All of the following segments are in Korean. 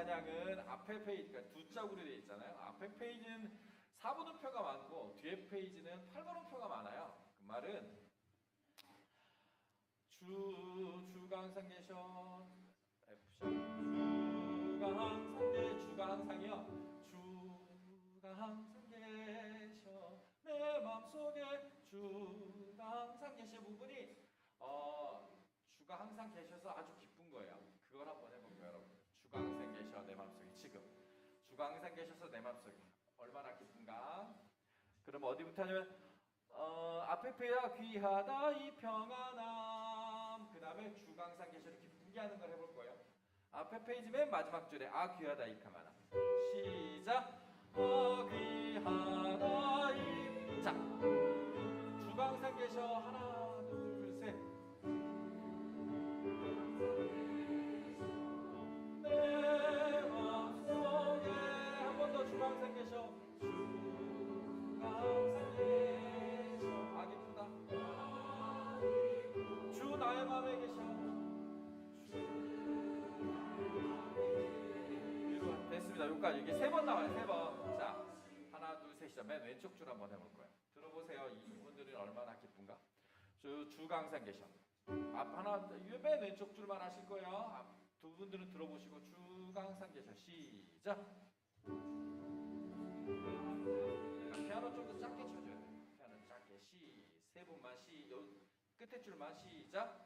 찬양은 앞에 페이지가 두 짝으로 되어 있잖아요. 앞에 페이지는 4번음표가 많고 뒤에 페이지는 8번음표가 많아요. 그 말은 주가 항상 계셔 F샵 주가 항상이요. 주가 항상 계셔 내 마음속에 주가 항상 계셔 부분이 주가 항상 계셔서 아주 기쁜 거예요. 그걸 한번 해볼까요, 여러분? 주가 항상 계셔 내 마음속에. 지금 주가 항상 계셔서 내 마음속에 얼마나 기쁜가? 그럼 어디부터 하냐면 앞에 페야 귀하다 이 평안함. 그 다음에 주가 항상 계셔를 기쁘게 하는 걸 해볼 거예요. 앞에 페이지 맨 마지막 줄에 귀하다 이 평안함. 시작. 귀하다 이. 자, 주가 항상 계셔. 하나 둘 셋. 내 마음속에 한 번 더 주가 항상 계셔. 주가 항상 계셔. 기쁘다. 주 나의 마음에 계셔. 됐습니다. 여기까지. 이게 3번 나와요. 3번. 자, 하나 둘 셋 시작. 맨 왼쪽 줄 한번 해볼 거예요. 들어보세요. 이분들은 얼마나 기쁜가. 주가 항상 계셔. 맨 왼쪽 줄만 하실 거예요. 두 분들은 들어보시고 주가 항상 계셔. 시작. 피아노 좀 더 작게 쳐줘야 돼요. 피아노 작게. 세 분만 요 끝에 줄만 시작.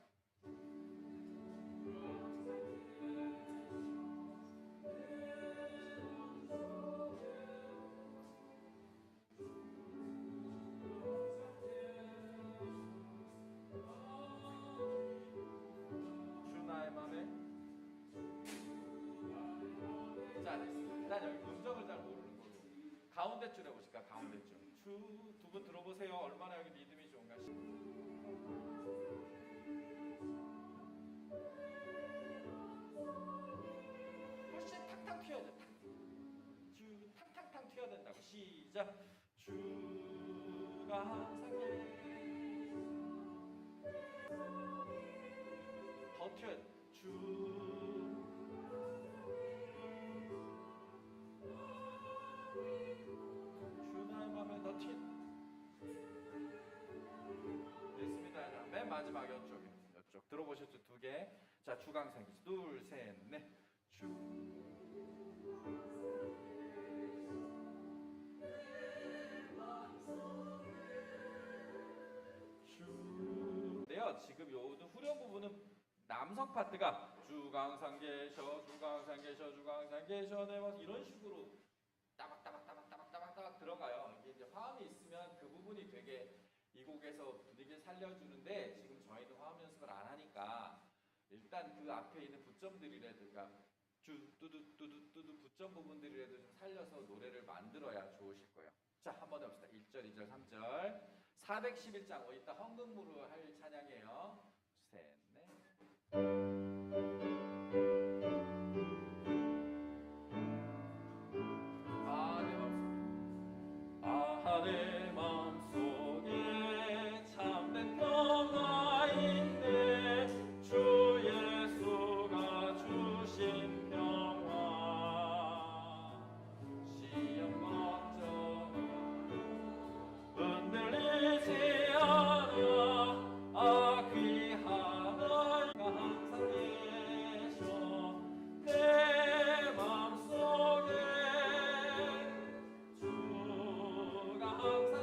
나의 맘에. 자, 난 여기 음정을 잘 모르는 걸로 가운데 줄 해보실까? 가운데 줄. 두 분 들어보세요. 얼마나 여기 리듬이 좋은가. 훨씬 탕탕 튀어야 돼. 탕탕탕 튀어야 된다고. 시작. 주가 항상 더 튀어야 돼. 주 나의 맘에 더 튀어. 됐습니다. 맨 마지막 이쪽 들어보셨죠? 2개. 자, 주가 항상 계셔. 둘, 셋, 넷. 지금 요 후렴 부분은 남성 파트가 주가 항상 계셔, 주가 항상 계셔, 주가 항상 계셔, 내 마음 이런 식으로 따박따박 들어가요. 이게 이제 화음이 있으면 그 부분이 되게 이 곡에서 분위기를 살려주는데 지금 저희는 화음 연습을 안 하니까 일단 그 앞에 있는 부점들이라도 그러니까 뚜두 부점 부분들이라도 좀 살려서 노래를 만들어야 좋으실 거예요. 자, 한번 해봅시다. 1절, 2절, 3절. 411장. 이따 헌금으로 할 찬양이에요. 셋, 넷. 내 맘속에 참된 평화인데 주 예수가 주신 평화 시험 걱정 흔들리지 않아 귀하다 항상 계셔 내 맘속에 주가 항상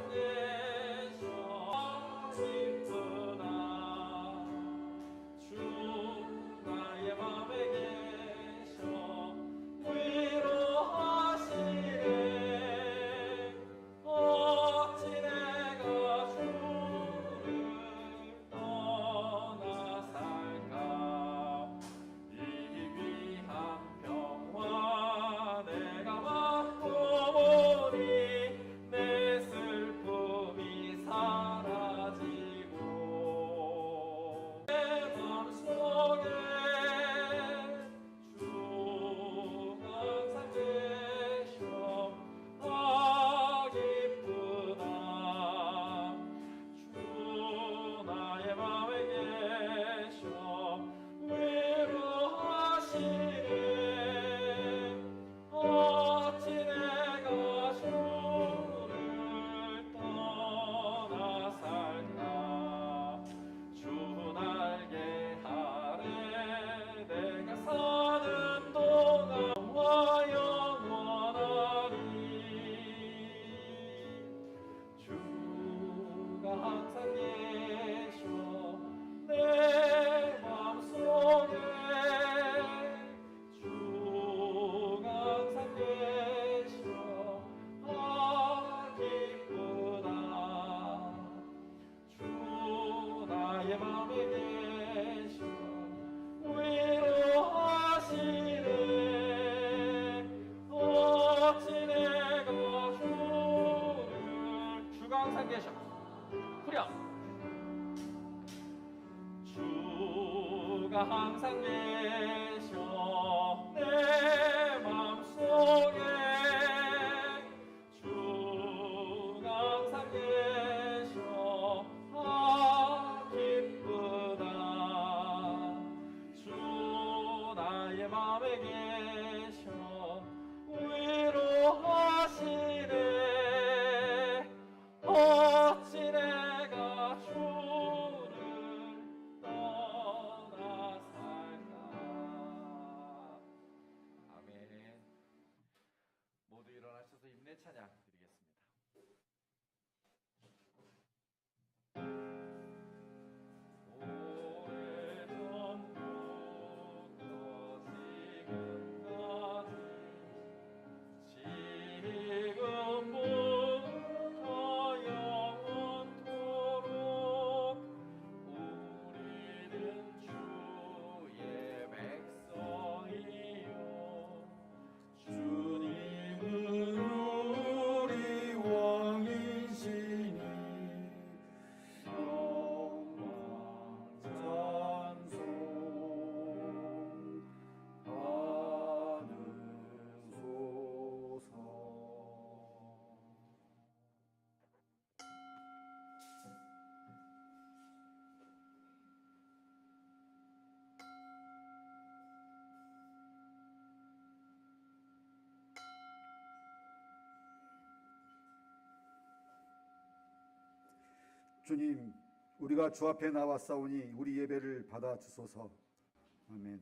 주가 항상 계셔 내 맘속에 주가 항상 계셔 기쁘다 주 나의 맘에 계셔 위로하시네 어찌 내가 주를 떠나 살까. 아멘. 모두 일어나셔서 임내 찬양 드리겠습니다. 주님, 우리가 주 앞에 나왔사오니 우리 예배를 받아 주소서. 아멘.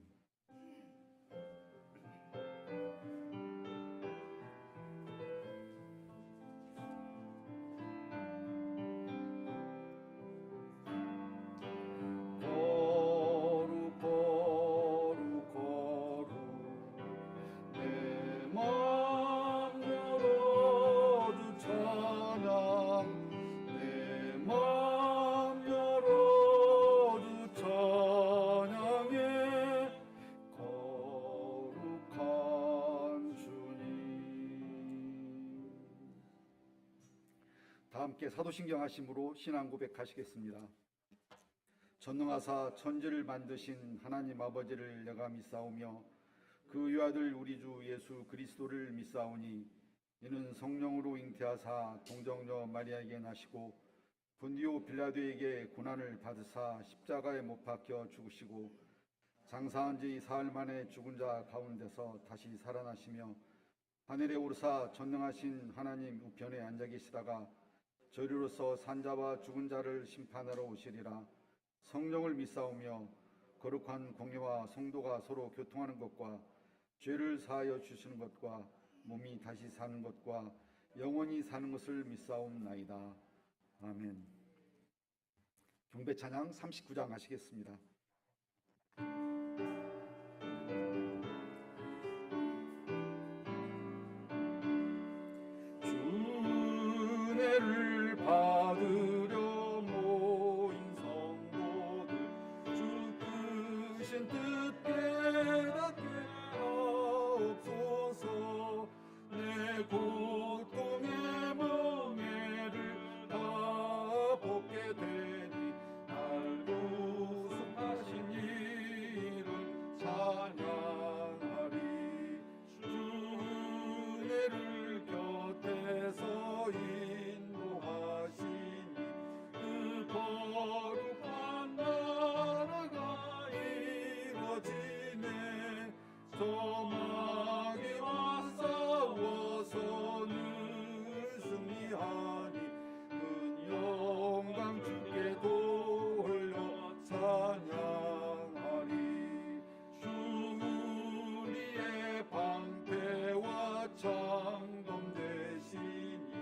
함께 사도신경 하심으로 신앙 고백하시겠습니다. 전능하사 천지를 만드신 하나님 아버지를 내가 믿사오며 그 유아들 우리 주 예수 그리스도를 믿사오니 이는 성령으로 잉태하사 동정녀 마리아에게 나시고 본디오 빌라도에게 고난을 받으사 십자가에 못 박혀 죽으시고 장사한 지 사흘 만에 죽은 자 가운데서 다시 살아나시며 하늘에 오르사 전능하신 하나님 우편에 앉아 계시다가 저리로서 산자와 죽은 자를 심판하러 오시리라. 성령을 믿사오며 거룩한 공예와 성도가 서로 교통하는 것과 죄를 사하여 주시는 것과 몸이 다시 사는 것과 영원히 사는 것을 믿사옵나이다. 아멘. 경배 찬양 39장 하시겠습니다. 주례를 받으려 모인 성도들 주 크신 뜻 깨닫게 하옵소서. 내 고통의 멍에를 다 벗게 되니 날 구속하신 이를 찬양하리. 주례를 곁에서 인도하시니 그 거룩한 나라가 이루어지네. 저마귀와 싸워서 늘 승리하니 큰 영광 주께 돌려 찬양하리. 주 우리의 방패와 창검 되시니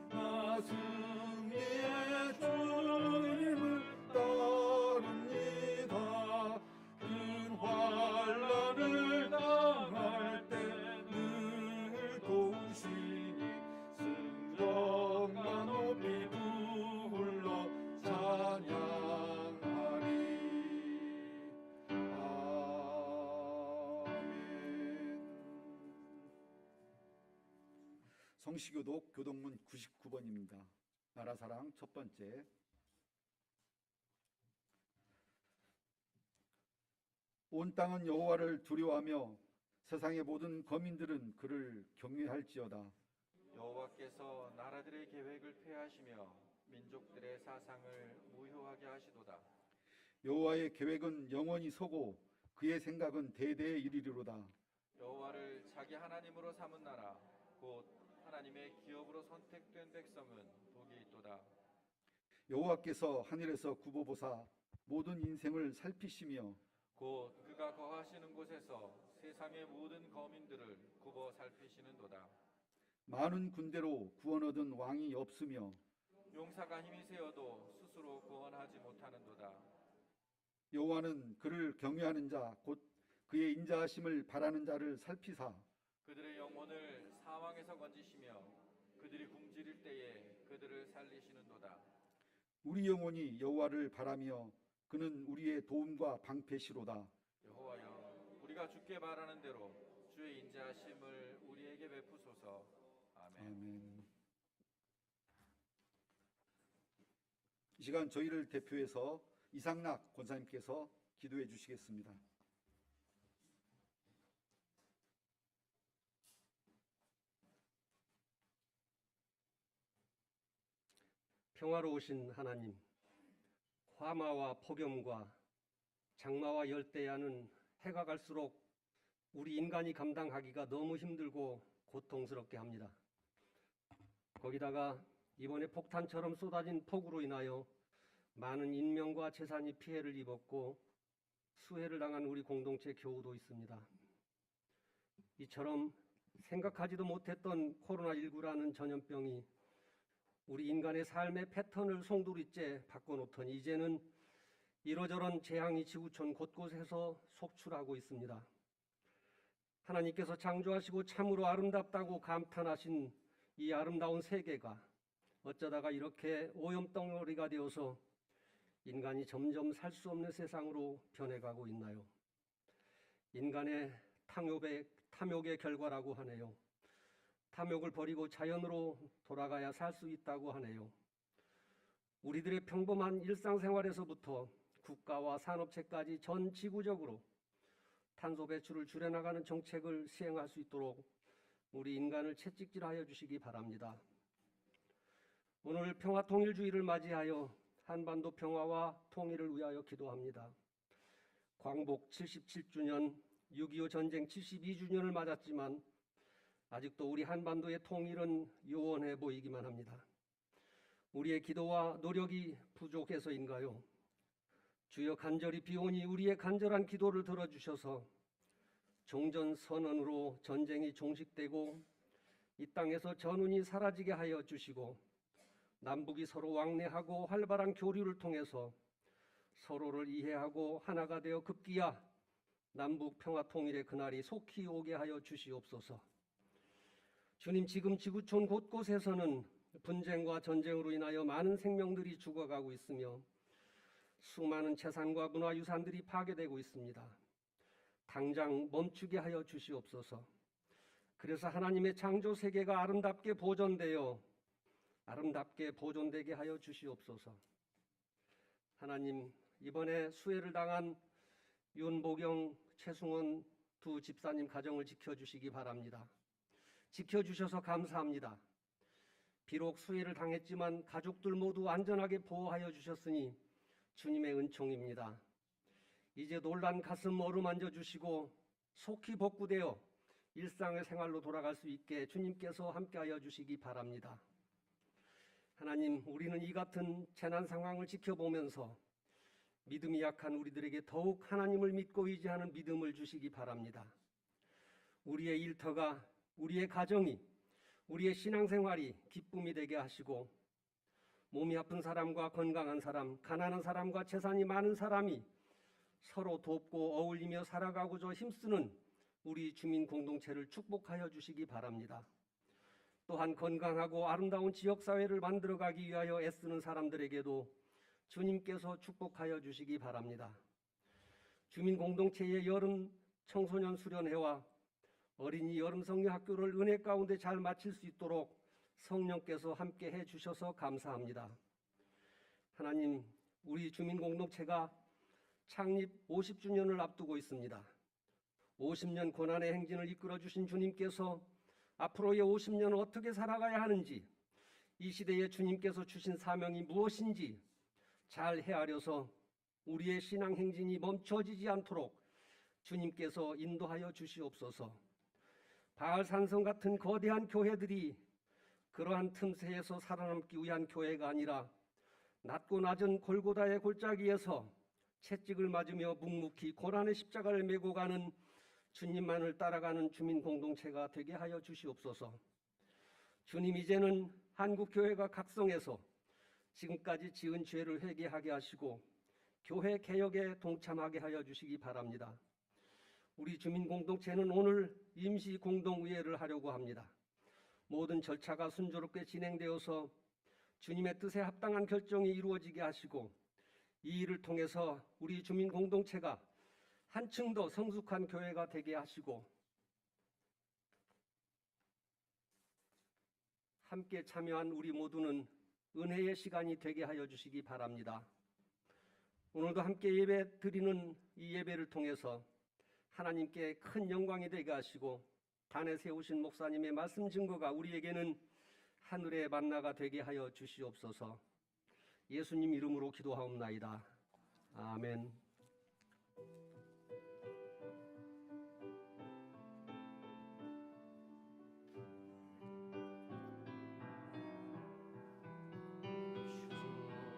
나 승리의 주님을 따릅니다. 큰 환난을 당할 때 늘 도우시니 승정과 높이 불러 찬양하리. 아멘. 성시교독 교독문 99번입니다. 나라사랑 첫 번째. 온 땅은 여호와를 두려워하며 세상의 모든 거민들은 그를 경외할지어다. 여호와께서 나라들의 계획을 폐하시며 민족들의 사상을 무효하게 하시도다. 여호와의 계획은 영원히 서고 그의 생각은 대대에 이르리로다. 여호와를 자기 하나님으로 삼은 나라 곧 하나님의 기업으로 선택된 백성은 복이 있도다. 여호와께서 하늘에서 굽어보사 모든 인생을 살피시며 곧 그가 거하시는 곳에서 세상의 모든 거민들을 굽어 살피시는도다. 많은 군대로 구원 얻은 왕이 없으며 용사가 힘이 세어도 스스로 구원하지 못하는도다. 여호와는 그를 경외하는 자 곧 그의 인자하심을 바라는 자를 살피사 그들의 영혼을 사망에서 건지시며 그들이 굶주릴 때에 그들을 살리시는도다. 우리 영혼이 여호와를 바라며 그는 우리의 도움과 방패시로다. 여호와여, 우리가 주께 바라는 대로 주의 인자하심을 우리에게 베푸소서. 아멘. 아멘. 이 시간 저희를 대표해서 이상락 권사님께서 기도해 주시겠습니다. 평화로우신 하나님, 화마와 폭염과 장마와 열대야는 해가 갈수록 우리 인간이 감당하기가 너무 힘들고 고통스럽게 합니다. 거기다가 이번에 폭탄처럼 쏟아진 폭우로 인하여 많은 인명과 재산이 피해를 입었고 수해를 당한 우리 공동체 교우도 있습니다. 이처럼 생각하지도 못했던 코로나19라는 전염병이 우리 인간의 삶의 패턴을 송두리째 바꿔놓더니 이제는 이러저런 재앙이 지구촌 곳곳에서 속출하고 있습니다. 하나님께서 창조하시고 참으로 아름답다고 감탄하신 이 아름다운 세계가 어쩌다가 이렇게 오염덩어리가 되어서 인간이 점점 살 수 없는 세상으로 변해가고 있나요? 인간의 탐욕의 결과라고 하네요. 탐욕을 버리고 자연으로 돌아가야 살 수 있다고 하네요. 우리들의 평범한 일상생활에서부터 국가와 산업체까지 전 지구적으로 탄소 배출을 줄여나가는 정책을 시행할 수 있도록 우리 인간을 채찍질하여 주시기 바랍니다. 오늘 평화통일주의를 맞이하여 한반도 평화와 통일을 위하여 기도합니다. 광복 77주년, 6.25 전쟁 72주년을 맞았지만 아직도 우리 한반도의 통일은 요원해 보이기만 합니다. 우리의 기도와 노력이 부족해서인가요? 주여 간절히 비오니 우리의 간절한 기도를 들어주셔서 종전선언으로 전쟁이 종식되고 이 땅에서 전운이 사라지게 하여 주시고 남북이 서로 왕래하고 활발한 교류를 통해서 서로를 이해하고 하나가 되어 급기야 남북 평화 통일의 그날이 속히 오게 하여 주시옵소서. 주님, 지금 지구촌 곳곳에서는 분쟁과 전쟁으로 인하여 많은 생명들이 죽어가고 있으며 수많은 재산과 문화유산들이 파괴되고 있습니다. 당장 멈추게 하여 주시옵소서. 그래서 하나님의 창조 세계가 아름답게 보존되게 하여 주시옵소서. 하나님, 이번에 수해를 당한 윤보경, 최승원 두 집사님 가정을 지켜주시기 바랍니다. 지켜주셔서 감사합니다. 비록 수해를 당했지만 가족들 모두 안전하게 보호하여 주셨으니 주님의 은총입니다. 이제 놀란 가슴 어루만져 주시고 속히 복구되어 일상의 생활로 돌아갈 수 있게 주님께서 함께하여 주시기 바랍니다. 하나님, 우리는 이 같은 재난 상황을 지켜보면서 믿음이 약한 우리들에게 더욱 하나님을 믿고 의지하는 믿음을 주시기 바랍니다. 우리의 일터가, 우리의 가정이, 우리의 신앙생활이 기쁨이 되게 하시고 몸이 아픈 사람과 건강한 사람, 가난한 사람과 재산이 많은 사람이 서로 돕고 어울리며 살아가고자 힘쓰는 우리 주민 공동체를 축복하여 주시기 바랍니다. 또한 건강하고 아름다운 지역사회를 만들어가기 위하여 애쓰는 사람들에게도 주님께서 축복하여 주시기 바랍니다. 주민 공동체의 여름 청소년 수련회와 어린이 여름 성경학교를 은혜 가운데 잘 마칠 수 있도록 성령께서 함께 해 주셔서 감사합니다. 하나님, 우리 주민 공동체가 창립 50주년을 앞두고 있습니다. 50년 고난의 행진을 이끌어 주신 주님께서 앞으로의 50년을 어떻게 살아가야 하는지, 이 시대에 주님께서 주신 사명이 무엇인지 잘 헤아려서 우리의 신앙 행진이 멈춰지지 않도록 주님께서 인도하여 주시옵소서. 바알산성 같은 거대한 교회들이 그러한 틈새에서 살아남기 위한 교회가 아니라 낮고 낮은 골고다의 골짜기에서 채찍을 맞으며 묵묵히 고난의 십자가를 메고 가는 주님만을 따라가는 주민 공동체가 되게 하여 주시옵소서. 주님, 이제는 한국 교회가 각성해서 지금까지 지은 죄를 회개하게 하시고 교회 개혁에 동참하게 하여 주시기 바랍니다. 우리 주민 공동체는 오늘 임시 공동의회를 하려고 합니다. 모든 절차가 순조롭게 진행되어서 주님의 뜻에 합당한 결정이 이루어지게 하시고, 이 일을 통해서 우리 주민 공동체가 한층 더 성숙한 교회가 되게 하시고 함께 참여한 우리 모두는 은혜의 시간이 되게 하여 주시기 바랍니다. 오늘도 함께 예배 드리는 이 예배를 통해서 하나님께 큰 영광이 되게 하시고 단에 세우신 목사님의 말씀 증거가 우리에게는 하늘의 만나가 되게 하여 주시옵소서. 예수님 이름으로 기도하옵나이다. 아멘.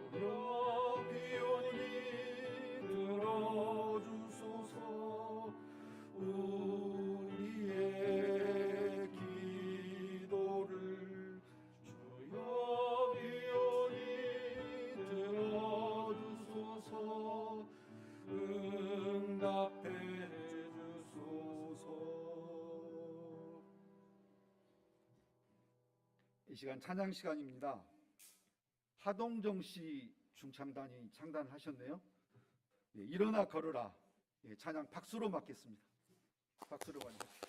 주여 비오니 들어주소서. 우리의 기도를 주여 비오니 들어주소서. 응답해 주소서. 이 시간 찬양 시간입니다. 하동정 씨 중창단이 창단하셨네요. 예, 일어나 걸어라. 예, 찬양 박수로 맡겠습니다. 박수로 받으십시오.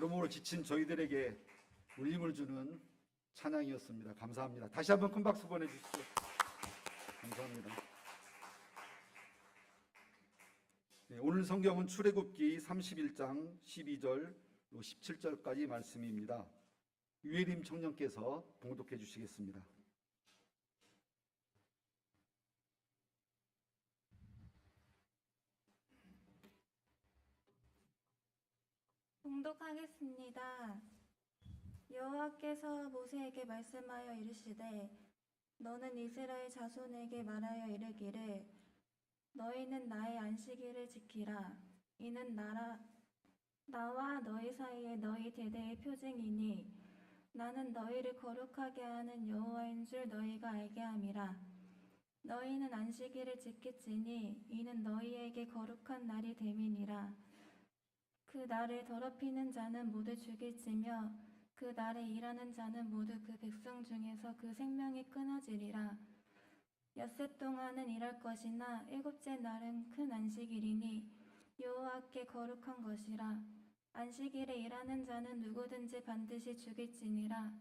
걸음으로 지친 저희들에게 울림을 주는 찬양이었습니다. 감사합니다. 다시 한번 큰 박수 보내주십시오. 감사합니다. 네, 오늘 성경은 출애굽기 31장 12절 17절까지 말씀입니다. 유예림 청년께서 봉독해 주시겠습니다. 봉독하겠습니다. 여호와께서 모세에게 말씀하여 이르시되 너는 이스라엘 자손에게 말하여 이르기를 너희는 나의 안식일을 지키라. 이는 나와 너희 사이에 너희 대대의 표징이니 나는 너희를 거룩하게 하는 여호와인 줄 너희가 알게 함이라. 너희는 안식일을 지킬지니 이는 너희에게 거룩한 날이 됨이니라. 그 날을 더럽히는 자는 모두 죽일지며 그 날에 일하는 자는 모두 그 백성 중에서 그 생명이 끊어지리라. 엿새 동안은 일할 것이나 일곱째 날은 큰 안식일이니 여호와께 거룩한 것이라. 안식일에 일하는 자는 누구든지 반드시 죽일지니라.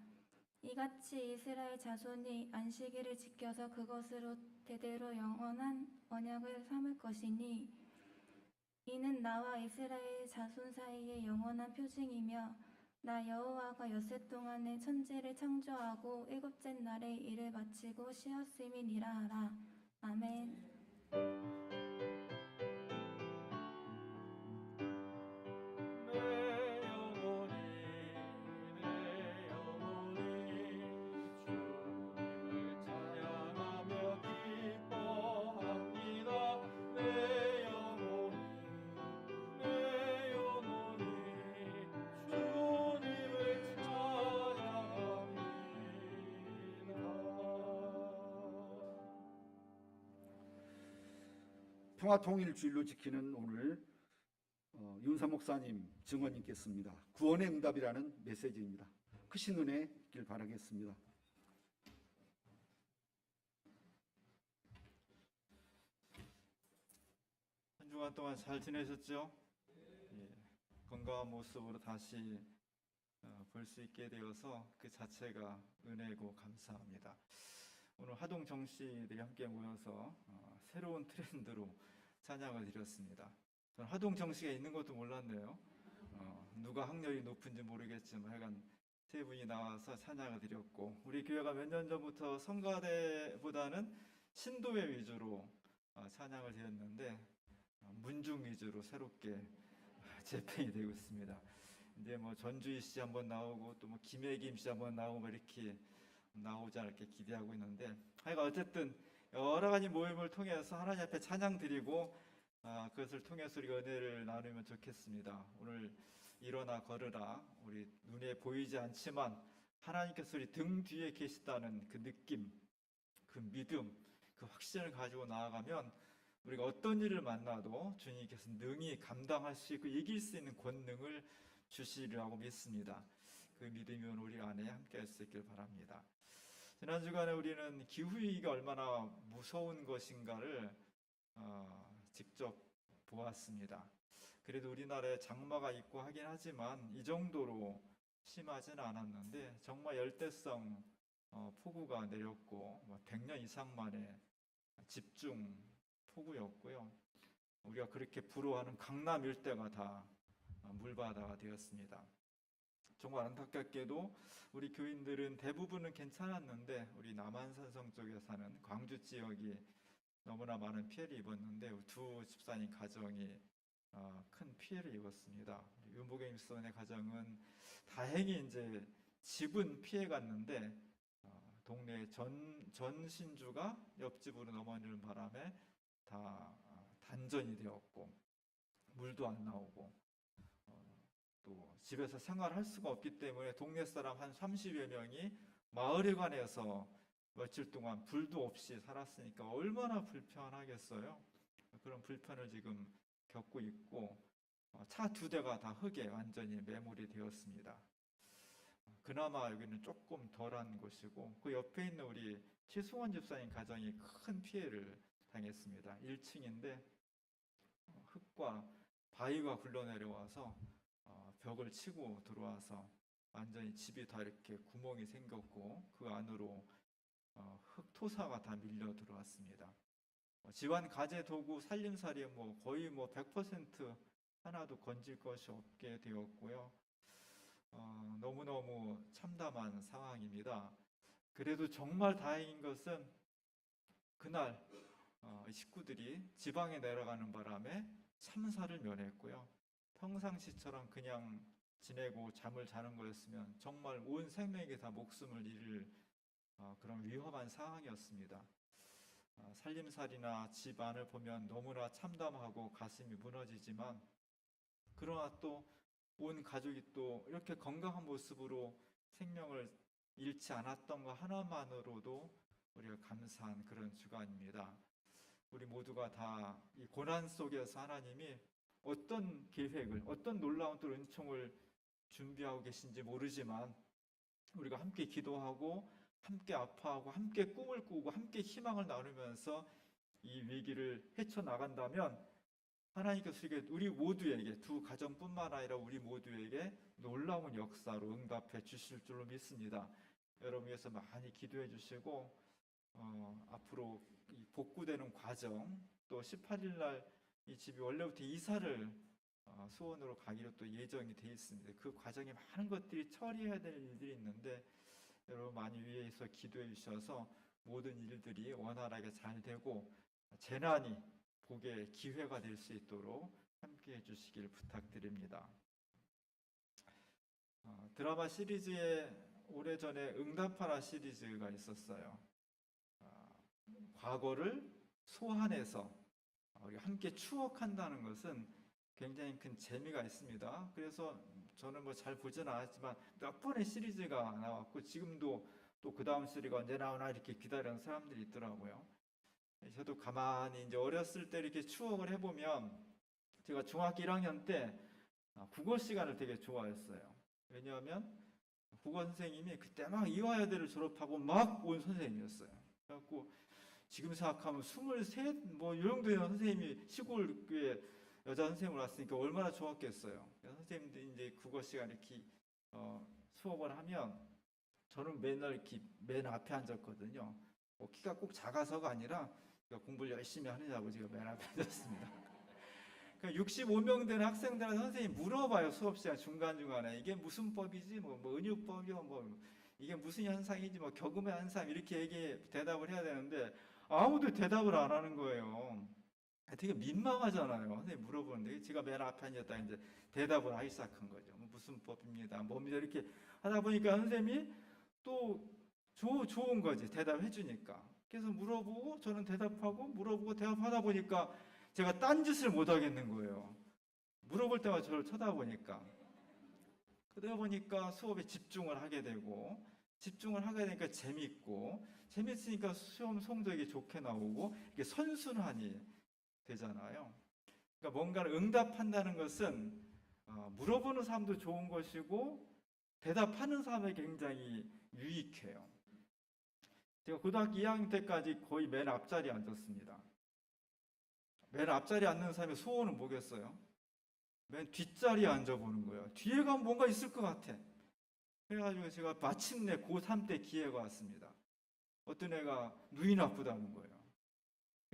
이같이 이스라엘 자손이 안식일을 지켜서 그것으로 대대로 영원한 언약을 삼을 것이니 이는 나와 이스라엘 자손 사이의 영원한 표징이며 나 여호와가 엿새 동안에 천지를 창조하고 일곱째 날에 일을 마치고 쉬었음이니라 하라. 아멘. 내 영혼이 주님을 찬양하며 기뻐합니다. 내 영혼이 주님을 찬양합니다. 평화통일주일로 지키는 오늘 윤사 목사님 증언이 있겠습니다. 구원의 응답이라는 메시지입니다. 크신 은혜 있길 바라겠습니다. 한 주간 동안 잘 지내셨죠? 예, 건강한 모습으로 다시 볼 수 있게 되어서 그 자체가 은혜고 감사합니다. 오늘 화동 정씨들이 함께 모여서 새로운 트렌드로 찬양을 드렸습니다. 저는 화동 정씨가 있는 것도 몰랐네요. 누가 학렬이 높은지 모르겠지만 하여간 세 분이 나와서 찬양을 드렸고, 우리 교회가 몇 년 전부터 성가대보다는 신도회 위주로 찬양을 드렸는데 문중 위주로 새롭게 재편이 되고 있습니다. 이제 뭐 전주희 씨 한번 나오고 또 뭐 김혜김 씨 한번 나오고 뭐 이렇게 나오지 않을까 기대하고 있는데, 하여간 어쨌든 여러 가지 모임을 통해서 하나님 앞에 찬양 드리고 그것을 통해서 우리가 은혜를 나누면 좋겠습니다. 오늘 일어나 걸으라, 우리 눈에 보이지 않지만 하나님께서 우리 등 뒤에 계시다는 그 느낌, 그 믿음, 그 확신을 가지고 나아가면 우리가 어떤 일을 만나도 주님께서 능히 감당할 수 있고 이길 수 있는 권능을 주시리라고 믿습니다. 그 믿음이 오늘 우리 안에 함께 할 수 있길 바랍니다. 지난 주간에 우리는 기후위기가 얼마나 무서운 것인가를 직접 보았습니다. 그래도 우리나라에 장마가 있고 하긴 하지만 이 정도로 심하지는 않았는데 정말 열대성 폭우가 내렸고 100년 이상 만에 집중 폭우였고요. 우리가 그렇게 부러워하는 강남 일대가 다 물바다가 되었습니다. 정말 안타깝게도 우리 교인들은 대부분은 괜찮았는데 우리 남한산성 쪽에 사는 광주 지역이 너무나 많은 피해를 입었는데 두 집사님 가정이 큰 피해를 입었습니다. 윤복영 집사님의 가정은 다행히 이제 집은 피해갔는데 동네 전신주가 옆집으로 넘어지는 바람에 다 단전이 되었고 물도 안 나오고 또 집에서 생활할 수가 없기 때문에 동네 사람 한 30여 명이 마을에 관해서 며칠 동안 불도 없이 살았으니까 얼마나 불편하겠어요. 그런 불편을 지금 겪고 있고 차 2대가 다 흙에 완전히 매몰이 되었습니다. 그나마 여기는 조금 덜한 곳이고 그 옆에 있는 우리 최승원 집사님 가정이 큰 피해를 당했습니다. 1층인데 흙과 바위가 굴러내려와서 벽을 치고 들어와서 완전히 집이 다 이렇게 구멍이 생겼고 그 안으로 흙토사가 다 밀려 들어왔습니다. 집안 가재 도구 살림살이에 거의 100% 하나도 건질 것이 없게 되었고요. 너무너무 참담한 상황입니다. 그래도 정말 다행인 것은 그날 식구들이 지방에 내려가는 바람에 참사를 면했고요. 평상시처럼 그냥 지내고 잠을 자는 거였으면 정말 온 생명에게 다 목숨을 잃을 그런 위험한 상황이었습니다. 살림살이나 집 안을 보면 너무나 참담하고 가슴이 무너지지만 그러나 또 온 가족이 또 이렇게 건강한 모습으로 생명을 잃지 않았던 것 하나만으로도 우리가 감사한 그런 주간입니다. 우리 모두가 다 이 고난 속에서 하나님이 어떤 계획을, 어떤 놀라운 또 은총을 준비하고 계신지 모르지만 우리가 함께 기도하고 함께 아파하고 함께 꿈을 꾸고 함께 희망을 나누면서 이 위기를 헤쳐나간다면 하나님께서 우리 모두에게, 두 가정뿐만 아니라 우리 모두에게 놀라운 역사로 응답해 주실 줄로 믿습니다. 여러분 위해서 많이 기도해 주시고 앞으로 이 복구되는 과정, 또 18일 날 이 집이 원래부터 이사를 수원으로 가기로 또 예정이 돼 있습니다. 그 과정에 많은 것들이 처리해야 될 일들이 있는데 여러분 많이 위해서 기도해 주셔서 모든 일들이 원활하게 잘 되고 재난이 복의 기회가 될 수 있도록 함께 해주시길 부탁드립니다. 드라마 시리즈에 오래전에 응답하라 시리즈가 있었어요. 과거를 소환해서 우리가 함께 추억한다는 것은 굉장히 큰 재미가 있습니다. 그래서 저는 잘 보지는 않았지만 몇 번의 시리즈가 나왔고 지금도 또 그 다음 시리즈가 언제 나오나 이렇게 기다리는 사람들이 있더라고요. 저도 가만히 이제 어렸을 때 이렇게 추억을 해보면 제가 중학교 1학년 때 국어 시간을 되게 좋아했어요. 왜냐하면 국어 선생님이 그때 막 이화여대를 졸업하고 막 온 선생님이었어요. 그래갖고 지금 생각하면 23, 이 정도 되는 선생님이 시골교회 여자 선생님을 왔으니까 얼마나 좋았겠어요. 선생님들이 이제 국어 시간 이렇게 수업을 하면 저는 맨날 이렇게 맨 앞에 앉았거든요. 키가 꼭 작아서가 아니라 공부를 열심히 하느냐고 제가 맨 앞에 앉았습니다. 65명 되는 학생들한테 선생님이 물어봐요. 수업 시간 중간중간에 이게 무슨 법이지? 은유법이요? 이게 무슨 현상이지? 격음의 현상 이렇게 대답을 해야 되는데 아무도 대답을 안 하는 거예요. 되게 민망하잖아요. 선생님 물어보는데 제가 맨 앞에 앉았다 이제 대답을 하기 시작한 거죠. 무슨 법입니다. 뭡니다. 이렇게 하다 보니까 선생님이 또 좋은 거지. 대답해 주니까. 계속 물어보고 저는 대답하고 물어보고 대답하다 보니까 제가 딴짓을 못 하겠는 거예요. 물어볼 때마다 저를 쳐다보니까. 그러다 보니까 수업에 집중을 하게 되고 집중을 하게 되니까 재밌으니까 수험 성적이 좋게 나오고 이게 선순환이 되잖아요. 그러니까 뭔가를 응답한다는 것은 물어보는 사람도 좋은 것이고 대답하는 사람에게 굉장히 유익해요. 제가 고등학교 2학년 때까지 거의 맨 앞자리에 앉았습니다. 맨 앞자리에 앉는 사람의 소원은 뭐겠어요? 맨 뒷자리에 앉아보는 거예요. 뒤에 가면 뭔가 있을 것 같아. 그래가지고 제가 마침내 고3 때 기회가 왔습니다. 어떤 애가 눈이 나쁘다는 거예요.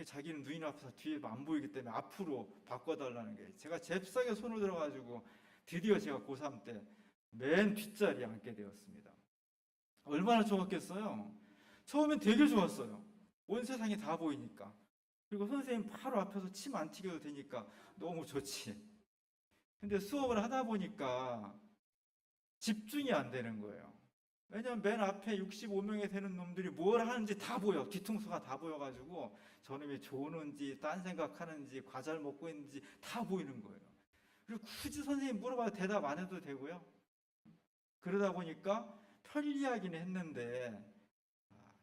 자기는 눈이 나빠서 뒤에 안 보이기 때문에 앞으로 바꿔달라는 게 제가 잽싸게 손을 들어가지고 드디어 제가 고3 때 맨 뒷자리에 앉게 되었습니다. 얼마나 좋았겠어요? 처음엔 되게 좋았어요. 온 세상이 다 보이니까. 그리고 선생님 바로 앞에서 침 안 튀겨도 되니까 너무 좋지. 근데 수업을 하다 보니까 집중이 안 되는 거예요. 왜냐면 맨 앞에 65명이 되는 놈들이 뭘 하는지 다 보여. 뒤통수가 다 보여가지고 저놈이 조는지 딴 생각하는지 과자를 먹고 있는지 다 보이는 거예요. 그리고 굳이 선생님 물어봐도 대답 안 해도 되고요. 그러다 보니까 편리하긴 했는데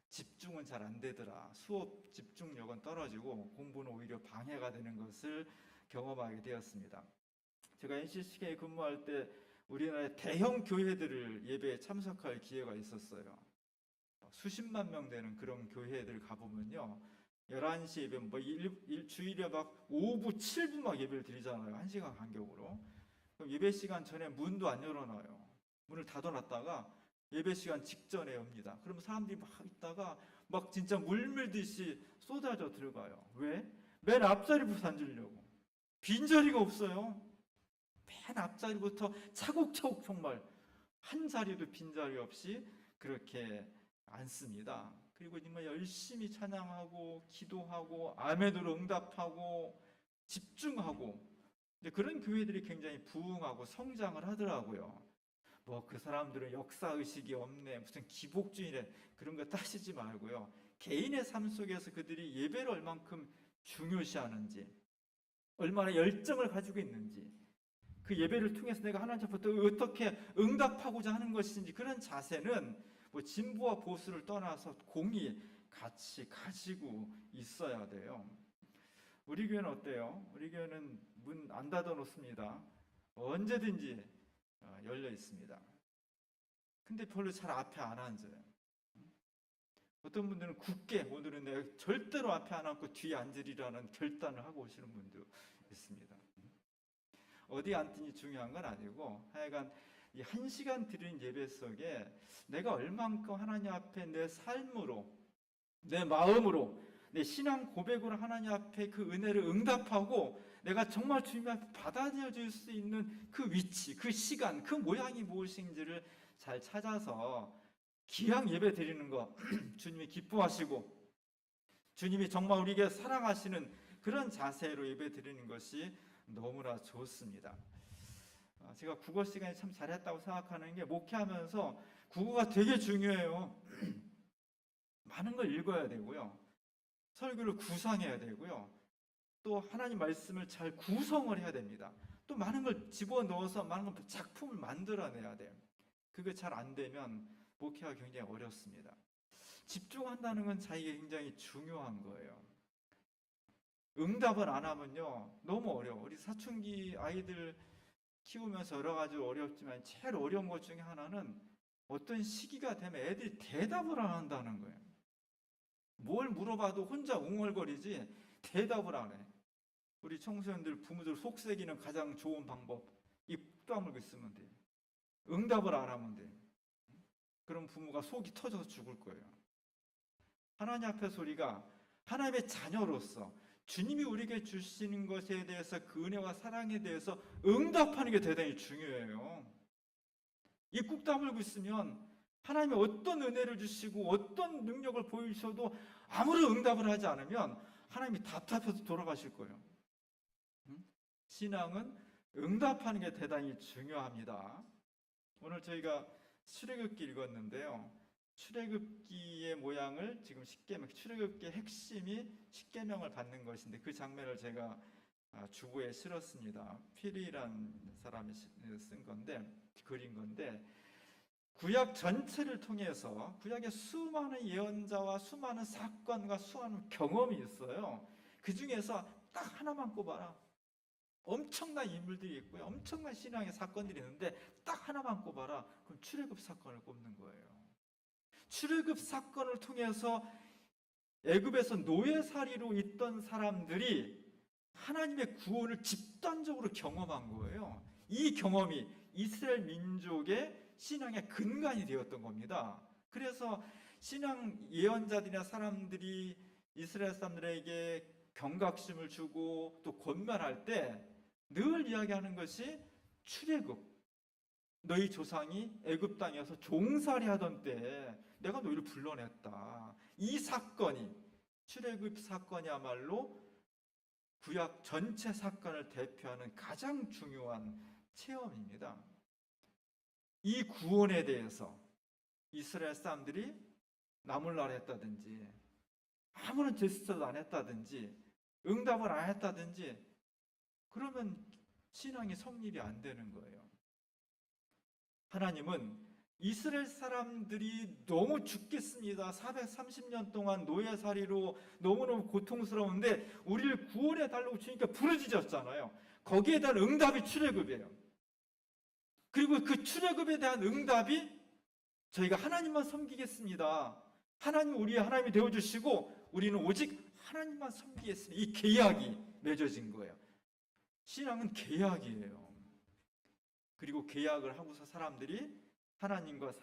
집중은 잘 안 되더라. 수업 집중력은 떨어지고 공부는 오히려 방해가 되는 것을 경험하게 되었습니다. 제가 NCCK에 근무할 때 우리나라의 대형 교회들을 예배에 참석할 기회가 있었어요. 수십만 명 되는 그런 교회들 가보면요. 11시 예배, 주일에 막 5부, 7부 막 예배를 드리잖아요. 1시간 간격으로. 그럼 예배 시간 전에 문도 안 열어놔요. 문을 닫아놨다가 예배 시간 직전에 엽니다. 그러면 사람들이 막 있다가 막 진짜 물밀듯이 쏟아져 들어가요. 왜? 맨 앞자리부터 앉으려고. 빈자리가 없어요. 맨 앞자리부터 차곡차곡 정말 한 자리도 빈자리 없이 그렇게 앉습니다. 그리고 정말 열심히 찬양하고 기도하고 아멘으로 응답하고 집중하고 그런 교회들이 굉장히 부흥하고 성장을 하더라고요. 뭐 그 사람들은 역사의식이 없네, 무슨 기복주의네, 그런 거 따지지 말고요. 개인의 삶 속에서 그들이 예배를 얼만큼 중요시하는지, 얼마나 열정을 가지고 있는지, 그 예배를 통해서 내가 하나님 앞에 어떻게 응답하고자 하는 것인지, 그런 자세는 뭐 진보와 보수를 떠나서 공히 같이 가지고 있어야 돼요. 우리 교회는 어때요? 우리 교회는 문 안 닫아 놓습니다. 언제든지 열려 있습니다. 근데 별로 잘 앞에 안 앉아요. 어떤 분들은 굳게 오늘은 내가 절대로 앞에 안 앉고 뒤에 앉으리라는 결단을 하고 오시는 분도 있습니다. 어디 앉든지 중요한 건 아니고 하여간 이 1시간 드리는 예배 속에 내가 얼만큼 하나님 앞에 내 삶으로, 내 마음으로, 내 신앙 고백으로 하나님 앞에 그 은혜를 응답하고 내가 정말 주님 앞에 받아들여질 수 있는 그 위치, 그 시간, 그 모양이 무엇인지를 잘 찾아서 기양 예배 드리는 거 주님이 기뻐하시고 주님이 정말 우리에게 사랑하시는 그런 자세로 예배 드리는 것이 너무나 좋습니다. 제가 국어 시간에 참 잘했다고 생각하는 게, 목회하면서 국어가 되게 중요해요. 많은 걸 읽어야 되고요, 설교를 구상해야 되고요, 또 하나님 말씀을 잘 구성을 해야 됩니다. 또 많은 걸 집어넣어서 많은 걸 작품을 만들어내야 돼요. 그게 잘 안 되면 목회가 굉장히 어렵습니다. 집중한다는 건 자기가 굉장히 중요한 거예요. 응답을 안 하면요 너무 어려워. 우리 사춘기 아이들 키우면서 여러 가지로 어렵지만 제일 어려운 것 중에 하나는 어떤 시기가 되면 애들이 대답을 안 한다는 거예요. 뭘 물어봐도 혼자 웅얼거리지 대답을 안 해. 우리 청소년들 부모들 속삭이는 가장 좋은 방법, 입 다물고 있으면 돼. 응답을 안 하면 돼. 그럼 부모가 속이 터져서 죽을 거예요. 하나님 앞에서 우리가 하나님의 자녀로서 주님이 우리에게 주시는 것에 대해서, 그 은혜와 사랑에 대해서 응답하는 게 대단히 중요해요. 입 꾹 다물고 있으면 하나님이 어떤 은혜를 주시고 어떤 능력을 보이셔도 아무런 응답을 하지 않으면 하나님이 답답해서 돌아가실 거예요. 신앙은 응답하는 게 대단히 중요합니다. 오늘 저희가 출애굽기 읽었는데요, 출애굽기의 모양을 지금 출애굽기의 핵심이 십계명을 받는 것인데, 그 장면을 제가 주보에 실었습니다. 피리란 사람이 쓴 건데, 그린 건데, 구약 전체를 통해서 구약의 수많은 예언자와 수많은 사건과 수많은 경험이 있어요. 그 중에서 딱 하나만 꼽아라. 엄청난 인물들이 있고요, 엄청난 신앙의 사건들이 있는데 딱 하나만 꼽아라. 그럼 출애굽 사건을 꼽는 거예요. 출애굽 사건을 통해서 애굽에서 노예살이로 있던 사람들이 하나님의 구원을 집단적으로 경험한 거예요. 이 경험이 이스라엘 민족의 신앙의 근간이 되었던 겁니다. 그래서 신앙 예언자들이나 사람들이 이스라엘 사람들에게 경각심을 주고 또 권면할 때 늘 이야기하는 것이 출애굽, 너희 조상이 애굽 땅에서 종살이 하던 때에 내가 너희를 불러냈다. 이 사건이, 출애굽 사건이야말로 구약 전체 사건을 대표하는 가장 중요한 체험입니다. 이 구원에 대해서 이스라엘 사람들이 나몰라라 했다든지 아무런 제스처도 안 했다든지 응답을 안 했다든지 그러면 신앙이 성립이 안 되는 거예요. 하나님은 이스라엘 사람들이 너무 죽겠습니다. 430년 동안 노예살이로 너무너무 고통스러운데 우리를 구원해 달라고 주니까 부르짖었잖아요. 거기에 대한 응답이 출애굽이에요. 그리고 그 출애굽에 대한 응답이 저희가 하나님만 섬기겠습니다. 하나님 우리의 하나님이 되어주시고 우리는 오직 하나님만 섬기겠습니다. 이 계약이 맺어진 거예요. 신앙은 계약이에요. 그리고 계약을 하고서 사람들이 하나님과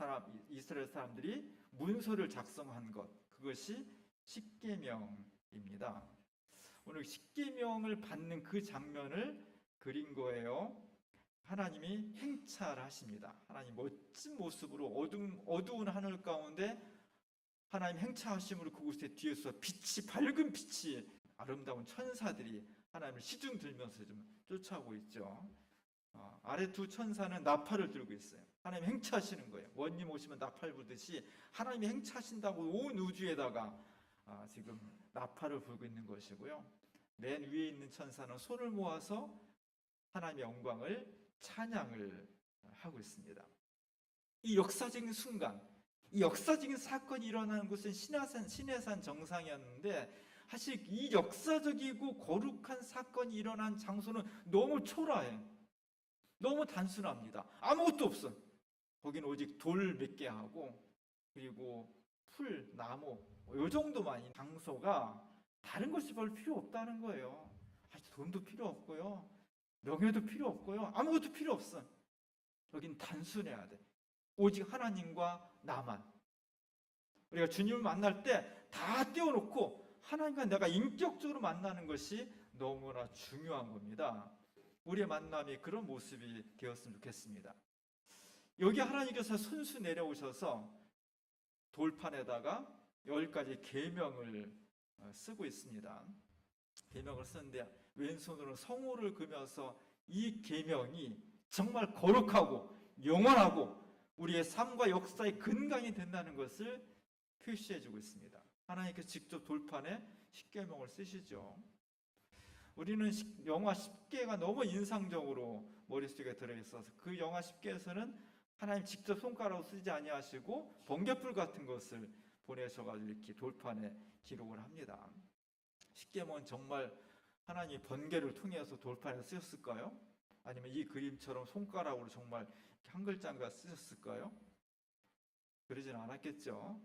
이스라엘 사람들이 문서를 작성한 것, 그것이 십계명입니다. 오늘 십계명을 받는 그 장면을 그린 거예요. 하나님이 행차를 하십니다. 하나님 멋진 모습으로 어두운 하늘 가운데 하나님 행차하심으로 그곳에 뒤에서 빛이, 밝은 빛이, 아름다운 천사들이 하나님을 시중 들면서 좀 쫓아오고 있죠. 아래 두 천사는 나팔을 들고 있어요. 하나님 행차하시는 거예요. 원님 오시면 나팔 불듯이 하나님이 행차하신다고 온 우주에다가 지금 나팔을 불고 있는 것이고요. 맨 위에 있는 천사는 손을 모아서 하나님의 영광을 찬양을 하고 있습니다. 이 역사적인 순간, 이 역사적인 사건이 일어나는 곳은 시내산 정상이었는데, 사실 이 역사적이고 거룩한 사건이 일어난 장소는 너무 초라해. 너무 단순합니다. 아무것도 없어. 거기는 오직 돌 몇 개 하고, 그리고 풀, 나무, 이 정도만. 장소가 다른 것이 별 필요 없다는 거예요. 돈도 필요 없고요, 명예도 필요 없고요, 아무것도 필요 없어. 여긴 단순해야 돼. 오직 하나님과 나만. 우리가 주님을 만날 때 다 떼어놓고 하나님과 내가 인격적으로 만나는 것이 너무나 중요한 겁니다. 우리의 만남이 그런 모습이 되었으면 좋겠습니다. 여기 하나님께서 손수 내려오셔서 돌판에다가 10가지 계명을 쓰고 있습니다. 계명을 쓰는데 왼손으로 성호를 그면서 이 계명이 정말 거룩하고 영원하고 우리의 삶과 역사의 근간이 된다는 것을 표시해주고 있습니다. 하나님께서 직접 돌판에 십계명을 쓰시죠. 우리는 영화 10개가 너무 인상적으로 머릿속에 들어있어서 그 영화 10개에서는 하나님 직접 손가락으로 쓰지 아니하시고 번개불 같은 것을 보내셔가지고 이렇게 돌판에 기록을 합니다. 십계명은 정말 하나님이 번개를 통해서 돌판에 쓰셨을까요? 아니면 이 그림처럼 손가락으로 정말 한 글자 한 글자 쓰셨을까요? 그러진 않았겠죠.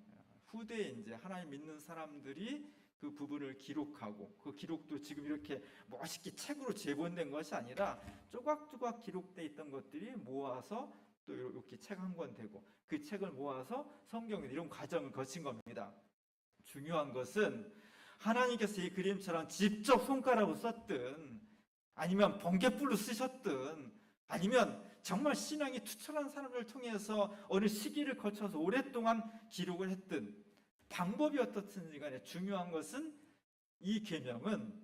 후대에 이제 하나님 믿는 사람들이 그 부분을 기록하고, 그 기록도 지금 이렇게 멋있게 책으로 제본된 것이 아니라 조각조각 기록되어 있던 것들이 모아서 또 이렇게 책 한 권 되고, 그 책을 모아서 성경에 이런 과정을 거친 겁니다. 중요한 것은 하나님께서 이 그림처럼 직접 손가락으로 썼든, 아니면 번개불로 쓰셨든, 아니면 정말 신앙이 투철한 사람을 통해서 어느 시기를 거쳐서 오랫동안 기록을 했든, 방법이 어떻든지 간에 중요한 것은 이 계명은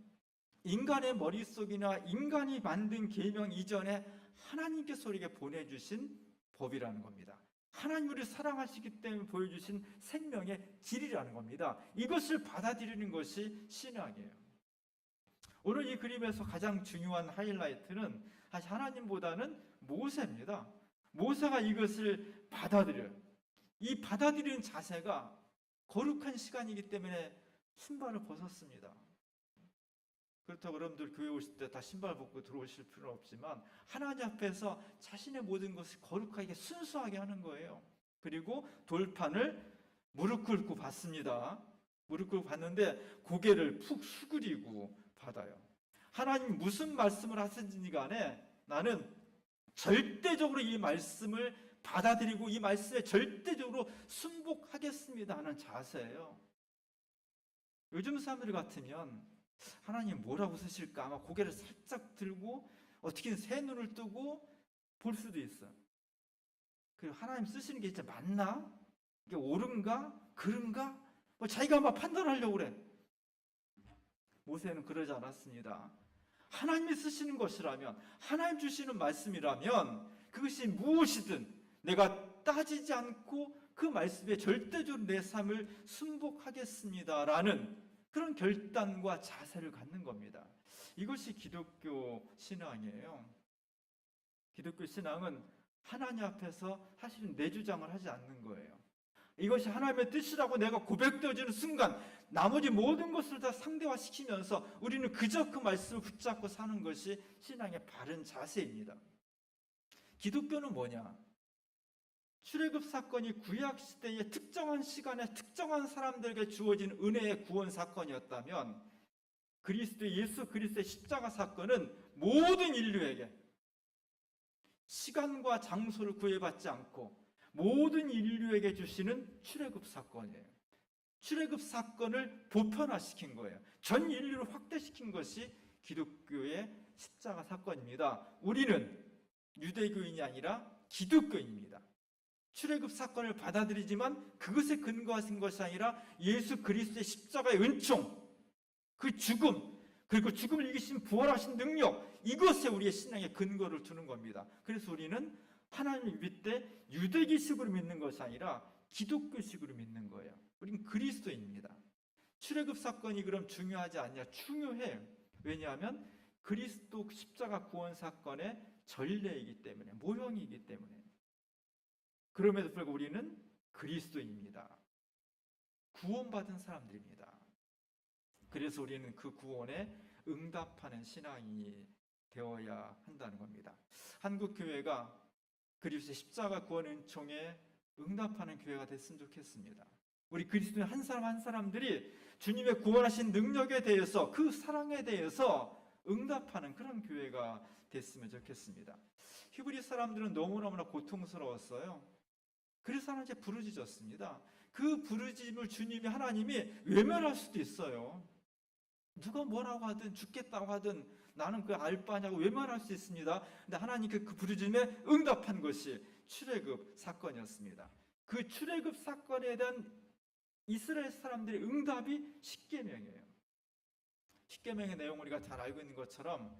인간의 머릿속이나 인간이 만든 계명 이전에 하나님께서 우리에게 보내주신 법이라는 겁니다. 하나님 우리를 사랑하시기 때문에 보여주신 생명의 길이라는 겁니다. 이것을 받아들이는 것이 신앙이에요. 오늘 이 그림에서 가장 중요한 하이라이트는 사실 하나님보다는 모세입니다. 모세가 이것을 받아들여요. 이 받아들이는 자세가 거룩한 시간이기 때문에 신발을 벗었습니다. 그렇다고 여러분들 교회 오실 때 다 신발 벗고 들어오실 필요는 없지만 하나님 앞에서 자신의 모든 것을 거룩하게 순수하게 하는 거예요. 그리고 돌판을 무릎 꿇고 받습니다. 무릎 꿇고 받는데 고개를 푹 수그리고 받아요. 하나님 무슨 말씀을 하시든지 간에 나는 절대적으로 이 말씀을 받아들이고 이 말씀에 절대적으로 순복하겠습니다 하는 자세예요. 요즘 사람들 같으면 하나님 뭐라고 쓰실까 아마 고개를 살짝 들고 어떻게든 새 눈을 뜨고 볼 수도 있어요. 그리고 하나님 쓰시는 게 진짜 맞나? 이게 옳은가? 그른가? 뭐 자기가 막 판단하려고 그래. 모세는 그러지 않았습니다. 하나님이 쓰시는 것이라면, 하나님 주시는 말씀이라면 그것이 무엇이든 내가 따지지 않고 그 말씀에 절대적으로 내 삶을 순복하겠습니다라는 그런 결단과 자세를 갖는 겁니다. 이것이 기독교 신앙이에요. 기독교 신앙은 하나님 앞에서 사실은 내 주장을 하지 않는 거예요. 이것이 하나님의 뜻이라고 내가 고백되어지는 순간 나머지 모든 것을 다 상대화시키면서 우리는 그저 그 말씀을 붙잡고 사는 것이 신앙의 바른 자세입니다. 기독교는 뭐냐? 출애굽 사건이 구약 시대의 특정한 시간에 특정한 사람들에게 주어진 은혜의 구원 사건이었다면 예수 그리스도의 십자가 사건은 모든 인류에게 시간과 장소를 구애받지 않고 모든 인류에게 주시는 출애굽 사건이에요. 출애굽 사건을 보편화시킨 거예요. 전 인류를 확대시킨 것이 기독교의 십자가 사건입니다. 우리는 유대교인이 아니라 기독교인입니다. 출애굽 사건을 받아들이지만 그것에 근거하신 것이 아니라 예수 그리스도의 십자가의 은총, 그 죽음, 그리고 죽음을 이기신 부활하신 능력, 이것에 우리의 신앙의 근거를 두는 겁니다. 그래서 우리는 하나님을 믿을 때 유대교식으로 믿는 것이 아니라 기독교식으로 믿는 거예요. 우리는 그리스도입니다. 출애굽 사건이 그럼 중요하지 않냐? 중요해요. 왜냐하면 그리스도 십자가 구원 사건의 전례이기 때문에, 모형이기 때문에. 그럼에도 불구하고 우리는 그리스도입니다. 구원받은 사람들입니다. 그래서 우리는 그 구원에 응답하는 신앙이 되어야 한다는 겁니다. 한국 교회가 그리스도의 십자가 구원 은총에 응답하는 교회가 됐으면 좋겠습니다. 우리 그리스도인 한 사람 한 사람들이 주님의 구원하신 능력에 대해서, 그 사랑에 대해서 응답하는 그런 교회가 됐으면 좋겠습니다. 히브리 사람들은 너무너무나 고통스러웠어요. 그래서 하나님께 부르짖었습니다. 그 부르짖음을 주님이, 하나님이 외면할 수도 있어요. 누가 뭐라고 하든, 죽겠다고 하든 나는 그 알 바냐고 외면할 수 있습니다. 근데 하나님 그 부르짖음에 응답한 것이 출애굽 사건이었습니다. 그 출애굽 사건에 대한 이스라엘 사람들의 응답이 십계명이에요. 십계명의 내용 우리가 잘 알고 있는 것처럼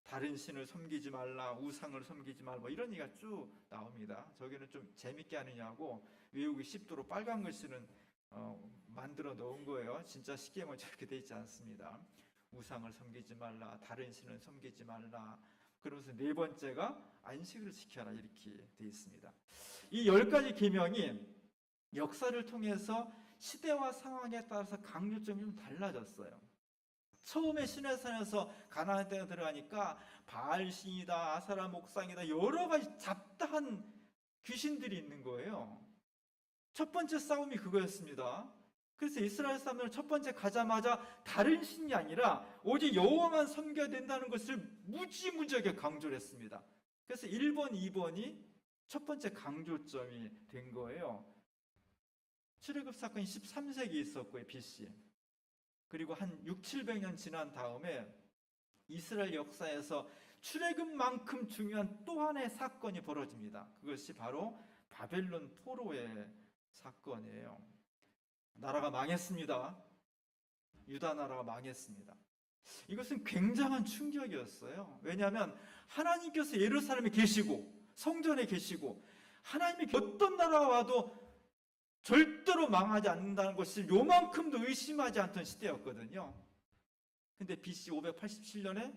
다른 신을 섬기지 말라, 우상을 섬기지 말라, 뭐 이런 얘기가 쭉 나옵니다. 저기는 좀 재밌게 하느냐고 외우기 쉽도록 빨간 글씨는 만들어 놓은 거예요. 진짜 십계명은 저렇게 돼 있지 않습니다. 우상을 섬기지 말라, 다른 신을 섬기지 말라. 그러면서 네 번째가 안식일을 지켜라, 이렇게 돼 있습니다. 이 10가지 계명이 역사를 통해서 시대와 상황에 따라서 강조점이 좀 달라졌어요. 처음에 시내산에서 가나안 땅에 들어가니까 바알신이다, 아사라 목상이다, 여러 가지 잡다한 귀신들이 있는 거예요. 첫 번째 싸움이 그거였습니다. 그래서 이스라엘 사람들은 첫 번째 가자마자 다른 신이 아니라 오직 여호와만 섬겨야 된다는 것을 무지무지하게 강조를 했습니다. 그래서 1번, 2번이 첫 번째 강조점이 된 거예요. 출애굽 사건이 13세기에 있었고요, BC. 그리고 한 600~700년 지난 다음에 이스라엘 역사에서 출애굽만큼 중요한 또 하나의 사건이 벌어집니다. 그것이 바로 바벨론 포로의 사건이에요. 나라가 망했습니다. 유다 나라가 망했습니다. 이것은 굉장한 충격이었어요. 왜냐하면 하나님께서 예루살렘에 계시고 성전에 계시고 하나님이 어떤 나라가 와도 절대로 망하지 않는다는 것을 요만큼도 의심하지 않던 시대였거든요. 근데 BC 587년에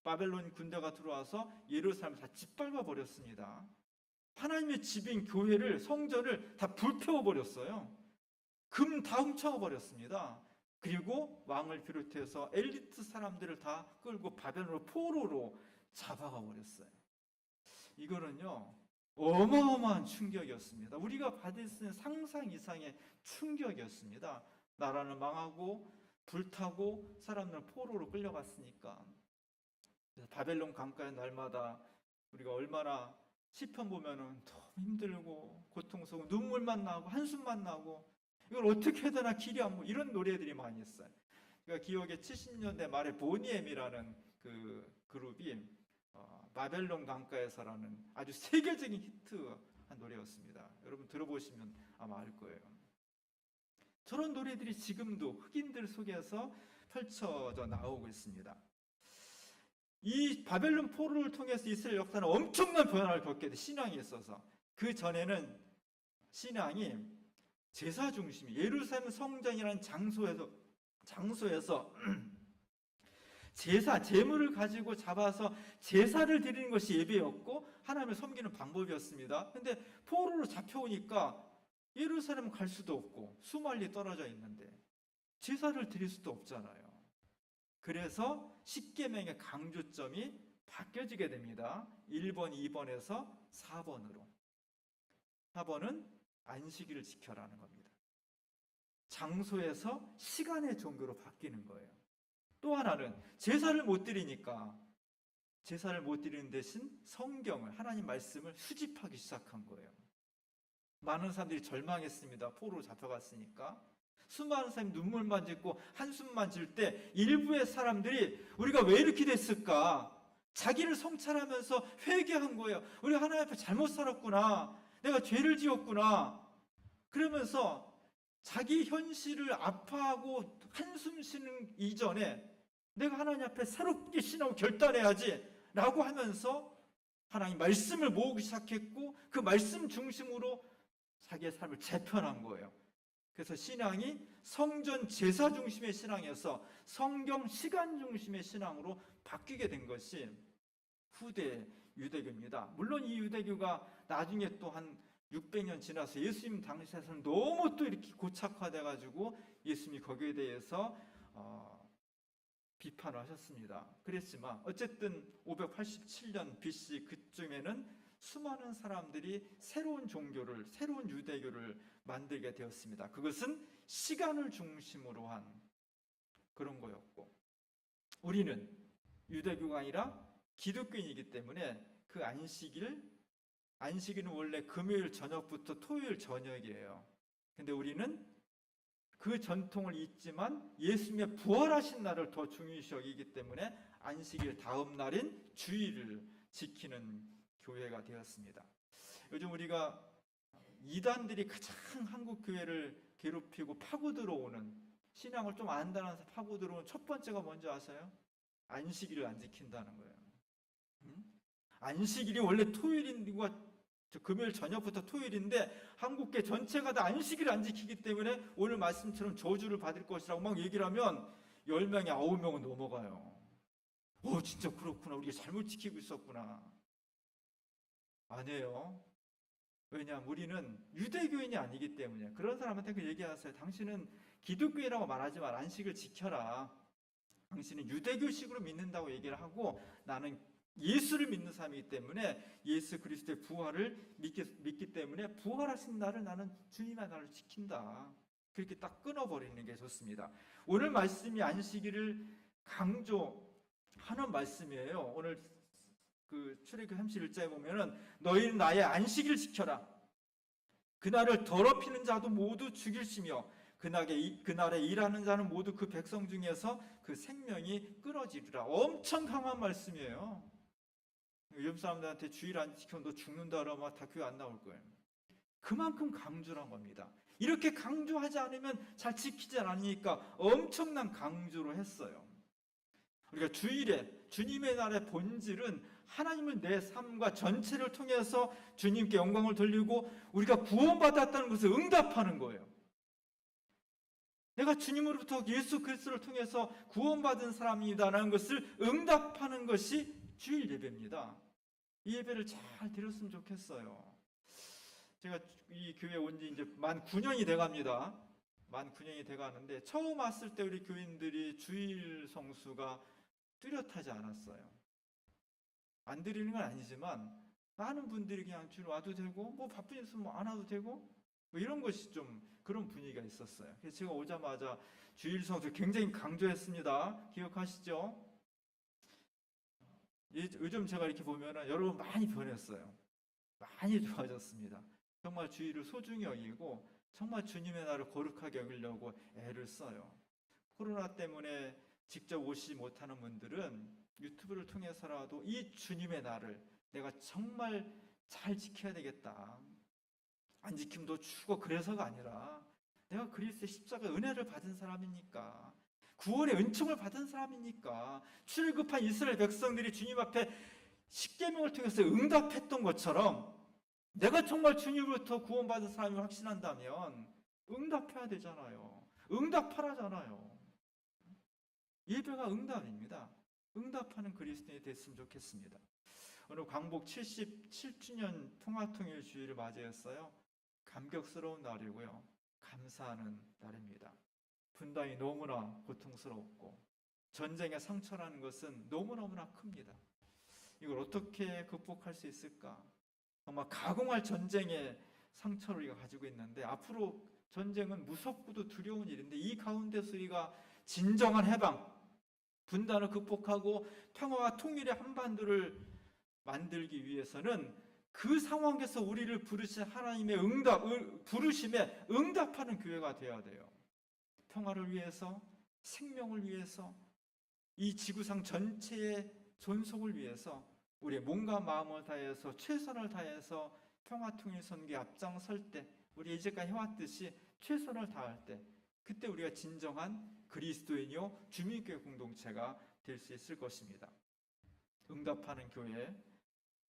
바벨론 군대가 들어와서 예루살렘을 다 짓밟아 버렸습니다. 하나님의 집인 교회를, 성전을 다 불태워 버렸어요. 금 다 훔쳐 버렸습니다. 그리고 왕을 비롯해서 엘리트 사람들을 다 끌고 바벨론으로 포로로 잡아가 버렸어요. 이거는요, 어마어마한 충격이었습니다. 우리가 받을 수 있는 상상 이상의 충격이었습니다. 나라는 망하고 불타고 사람들은 포로로 끌려갔으니까. 그래서 바벨론 강가의 날마다 우리가 얼마나 시편 보면은 너무 힘들고 고통스러워, 눈물만 나고 한숨만 나고 이걸 어떻게 해야 되나 길이 안 보여, 이런 노래들이 많이 있어요. 그러니까 기억에 70년대 말에 보니엠이라는 그 그룹이 바벨론 강가에서라는 아주 세계적인 히트한 노래였습니다. 여러분 들어보시면 아마 알 거예요. 저런 노래들이 지금도 흑인들 속에서 펼쳐져 나오고 있습니다. 이 바벨론 포로를 통해서 이스라엘 역사는 엄청난 변화를 겪게 돼, 신앙에 있어서. 그 전에는 신앙이 제사 중심이, 예루살렘 성전이라는 장소에서 제사, 제물을 가지고 잡아서 제사를 드리는 것이 예배였고 하나님을 섬기는 방법이었습니다. 근데 포로로 잡혀오니까 예루살렘 갈 수도 없고 수말리 떨어져 있는데 제사를 드릴 수도 없잖아요. 그래서 십계명의 강조점이 바뀌어지게 됩니다. 1번, 2번에서 4번으로. 4번은 안식일을 지켜라는 겁니다. 장소에서 시간의 종교로 바뀌는 거예요. 또 하나는 제사를 못 드리니까 제사를 못 드리는 대신 성경을, 하나님 말씀을 수집하기 시작한 거예요. 많은 사람들이 절망했습니다. 포로로 잡혀갔으니까. 수많은 사람이 눈물만 짓고 한숨만 질 때 일부의 사람들이 우리가 왜 이렇게 됐을까? 자기를 성찰하면서 회개한 거예요. 우리 하나님 앞에 잘못 살았구나. 내가 죄를 지었구나. 그러면서 자기 현실을 아파하고 한숨 쉬는 이전에 내가 하나님 앞에 새롭게 신하고 결단해야지 라고 하면서 하나님 말씀을 모으기 시작했고 그 말씀 중심으로 자기의 삶을 재편한 거예요. 그래서 신앙이 성전 제사 중심의 신앙이어서 성경 시간 중심의 신앙으로 바뀌게 된 것이 후대 유대교입니다. 물론 이 유대교가 나중에 또 한 600년 지나서 예수님 당시에서는 너무 또 이렇게 고착화돼 가지고 예수님이 거기에 대해서 비판을 하셨습니다. 그랬지만 어쨌든 587년 BC 그쯤에는 수많은 사람들이 새로운 종교를, 새로운 유대교를 만들게 되었습니다. 그것은 시간을 중심으로 한 그런 거였고, 우리는 유대교가 아니라 기독교인이기 때문에 그 안식일은 원래 금요일 저녁부터 토요일 저녁이에요. 근데 우리는 그 전통을 잊지만 예수님의 부활하신 날을 더 중요시 여기기 때문에 안식일 다음 날인 주일을 지키는 교회가 되었습니다. 요즘 우리가 이단들이 가장 한국 교회를 괴롭히고 파고 들어오는, 신앙을 좀 안다는 파고 들어오는 첫 번째가 뭔지 아세요? 안식일을 안 지킨다는 거예요. 안식일이 원래 토요일인과 금요일 저녁부터 토요일인데 한국계 전체가 다 안식일을 안 지키기 때문에 오늘 말씀처럼 저주를 받을 것이라고 막 얘기를 하면 10명이 9명은 넘어가요. 진짜 그렇구나. 우리가 잘못 지키고 있었구나. 아니에요. 왜냐하면 우리는 유대교인이 아니기 때문에. 그런 사람한테 그 얘기하세요. 당신은 기독교인이라고 말하지만 안식을 지켜라. 당신은 유대교식으로 믿는다고 얘기를 하고, 나는 예수를 믿는 사람이기 때문에 예수 그리스도의 부활을 믿기 때문에 부활하신 날을 나는 주님의 날을 지킨다. 그렇게 딱 끊어버리는 게 좋습니다. 오늘 말씀이 안식일을 강조하는 말씀이에요. 오늘 그 출애굽기 31장에 보면은 너희는 나의 안식일을 지켜라. 그날을 더럽히는 자도 모두 죽일시며 그날에 일하는 자는 모두 그 백성 중에서 그 생명이 끊어지리라. 엄청 강한 말씀이에요. 요즘 사람들한테 주일 안 지키면 너 죽는다 그러면 다 교회 안 나올 거예요. 그만큼 강조한 겁니다. 이렇게 강조하지 않으면 잘 지키지 않으니까 엄청난 강조를 했어요. 우리가 주일에 주님의 날의 본질은 하나님은 내 삶과 전체를 통해서 주님께 영광을 돌리고 우리가 구원받았다는 것을 응답하는 거예요. 내가 주님으로부터 예수 그리스도를 통해서 구원받은 사람이다라는 것을 응답하는 것이 주일 예배입니다. 이 예배를 잘 드렸으면 좋겠어요. 제가 이 교회에 온 지 이제 만 9년이 돼갑니다. 만 9년이 돼가는데 처음 왔을 때 우리 교인들이 주일 성수가 뚜렷하지 않았어요. 안 드리는 건 아니지만 많은 분들이 그냥 주일 와도 되고 뭐 바쁜 일 있으면 안 와도 되고 뭐 이런 것이 좀 그런 분위기가 있었어요. 그래서 제가 오자마자 주일 성수 굉장히 강조했습니다. 기억하시죠? 요즘 제가 이렇게 보면은 여러분 많이 변했어요. 많이 좋아졌습니다. 정말 주일을 소중히 여기고 정말 주님의 날을 거룩하게 여기려고 애를 써요. 코로나 때문에 직접 오시지 못하는 분들은 유튜브를 통해서라도 이 주님의 날을 내가 정말 잘 지켜야 되겠다. 안 지키면 너 죽어. 그래서가 아니라 내가 그리스도의 십자가 은혜를 받은 사람이니까, 구원의 은총을 받은 사람이니까, 출애굽한 이스라엘 백성들이 주님 앞에 십계명을 통해서 응답했던 것처럼 내가 정말 주님으로부터 구원받은 사람을 확신한다면 응답해야 되잖아요. 응답하라잖아요. 예배가 응답입니다. 응답하는 그리스도인이 됐으면 좋겠습니다. 오늘 광복 77주년 평화통일 주일을 맞이했어요. 감격스러운 날이고요. 감사하는 날입니다. 분단이 너무나 고통스럽고 전쟁의 상처라는 것은 너무너무나 큽니다. 이걸 어떻게 극복할 수 있을까? 정말 가공할 전쟁의 상처를 우리가 가지고 있는데, 앞으로 전쟁은 무섭고도 두려운 일인데 이 가운데서 우리가 진정한 해방, 분단을 극복하고 평화와 통일의 한반도를 만들기 위해서는 그 상황에서 우리를 부르신 하나님의 부르심에 응답하는 교회가 되어야 돼요. 평화를 위해서, 생명을 위해서, 이 지구상 전체의 존속을 위해서 우리의 몸과 마음을 다해서 최선을 다해서 평화 통일 선교에 앞장설 때, 우리 이제까지 해왔듯이 최선을 다할 때, 그때 우리가 진정한 그리스도인이요 주민교회 공동체가 될 수 있을 것입니다. 응답하는 교회,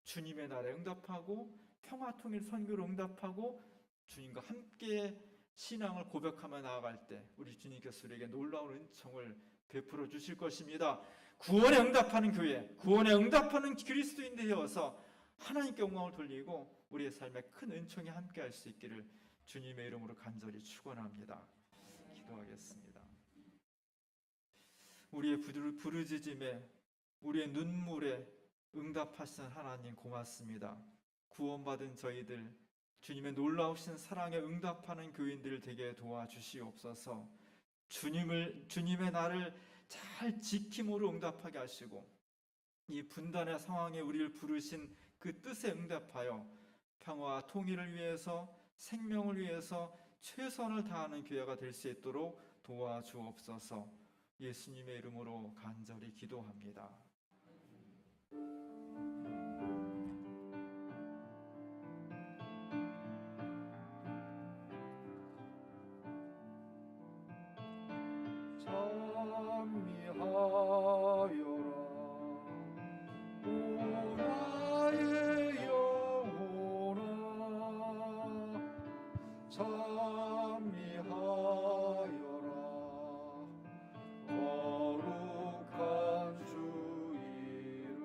주님의 나라에 응답하고 평화 통일 선교로 응답하고 주님과 함께 신앙을 고백하며 나아갈 때 우리 주님께서 우리에게 놀라운 은총을 베풀어 주실 것입니다. 구원에 응답하는 교회, 구원에 응답하는 그리스도인들이 되어서 하나님께 영광을 돌리고 우리의 삶에 큰 은총이 함께할 수 있기를 주님의 이름으로 간절히 축원합니다. 기도하겠습니다. 우리의 부르짖음에, 우리의 눈물에 응답하시는 하나님 고맙습니다. 구원받은 저희들, 주님의 놀라우신 사랑에 응답하는 교인들 되게 도와주시옵소서. 주님의 나를 잘 지킴으로 응답하게 하시고 이 분단의 상황에 우리를 부르신 그 뜻에 응답하여 평화와 통일을 위해서, 생명을 위해서 최선을 다하는 교회가 될 수 있도록 도와주옵소서. 예수님의 이름으로 간절히 기도합니다. 찬미하여라 오 나의 영혼아 찬미하여라 거룩한 주 이름.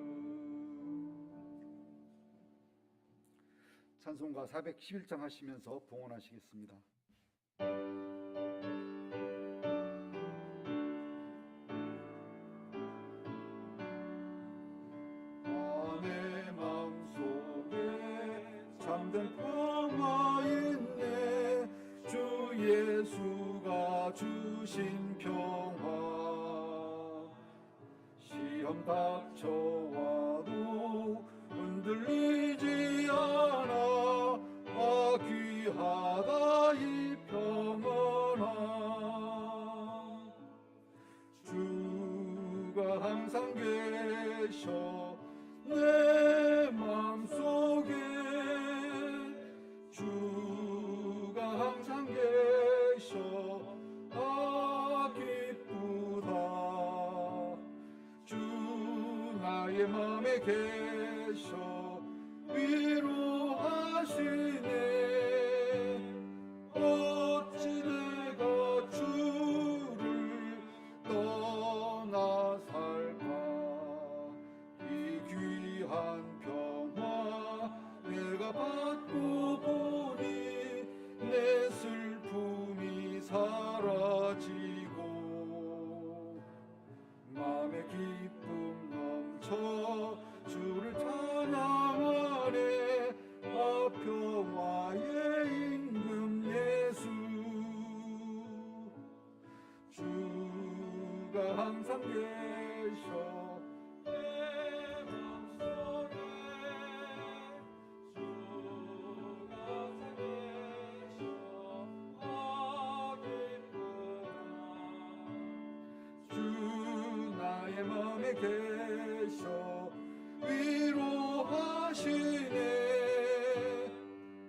찬송가 411장 하시면서 봉헌하시겠습니다. 잠든 평화 있네 주 예수가 주신 평화 시험 닥쳐와도 흔들리지 않아 아 귀하다 이 평안함 주가 항상 계셔 내 마음속에 주가 항상 계셔 아 기쁘다 주 나의 마음에 계셔 위로하시네 어찌 내가 주를 떠나 살까 이 귀한 평화 내가 받고 보니 내 슬픔이 사라지고 마음의 기쁨 넘쳐 주를 찬양하네 아 평화의 임금 예수 주가 항상 계셔 내 맘속에 주가 항상 계셔 아 기쁘다 주 나의 마음에 계셔 위로하시네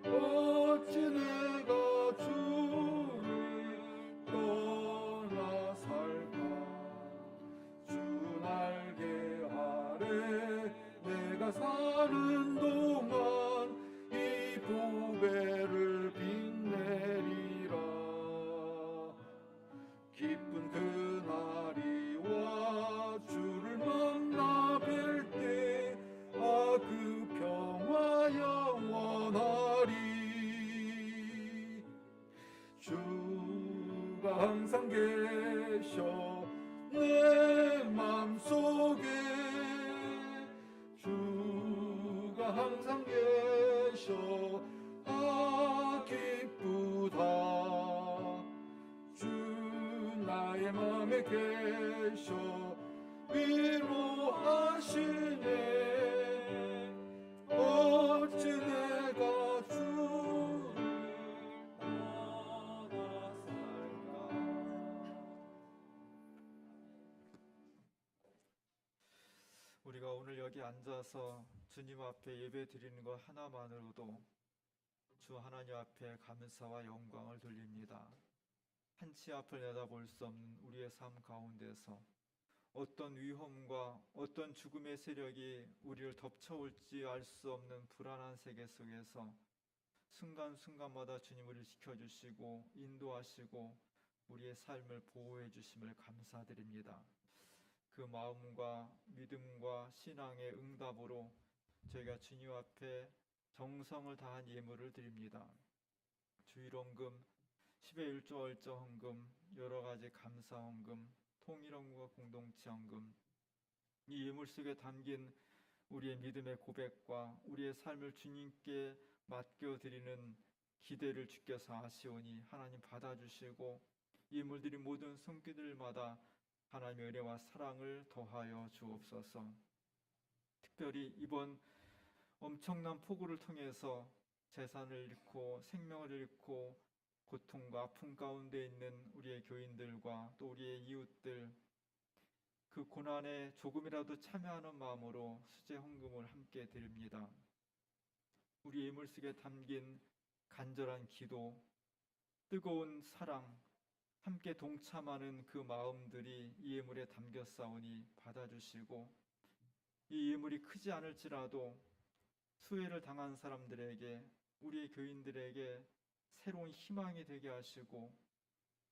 어찌 내가 주를 떠나 살까 주 날개 아래 내가 사는 동안 이 보배를 빛내리라 기쁜 그날이 와 주를 만나 뵐 때 아 그 평화 영원하리 주가 항상 계셔 내 맘속에 주가 항상 계셔 아 기쁘다 주 나의 마음에 계셔 우리가 오늘 여기 앉아서 주님 앞에 예배 드리는 것 하나만으로도 주 하나님 앞에 감사와 영광을 돌립니다. 한치 앞을 내다볼 수 없는 우리의 삶 가운데서 어떤 위험과 어떤 죽음의 세력이 우리를 덮쳐올지 알 수 없는 불안한 세계 속에서 순간순간마다 주님 우리를 지켜주시고 인도하시고 우리의 삶을 보호해 주심을 감사드립니다. 그 마음과 믿음과 신앙의 응답으로 저희가 주님 앞에 정성을 다한 예물을 드립니다. 주일헌금, 10의 1조 얼저 헌금, 여러 가지 감사 헌금, 통일헌금과 공동체 헌금, 이 예물 속에 담긴 우리의 믿음의 고백과 우리의 삶을 주님께 맡겨드리는 기대를 주께서 아시오니 하나님 받아주시고 예물드린 모든 손길들마다 하나님의 은혜와 사랑을 더하여 주옵소서. 특별히 이번 엄청난 폭우를 통해서 재산을 잃고 생명을 잃고 고통과 아픔 가운데 있는 우리의 교인들과 또 우리의 이웃들, 그 고난에 조금이라도 참여하는 마음으로 수제 헌금을 함께 드립니다. 우리 예물 속에 담긴 간절한 기도, 뜨거운 사랑, 함께 동참하는 그 마음들이 이 예물에 담겼사오니 받아주시고 이 예물이 크지 않을지라도 수혜를 당한 사람들에게, 우리의 교인들에게 새로운 희망이 되게 하시고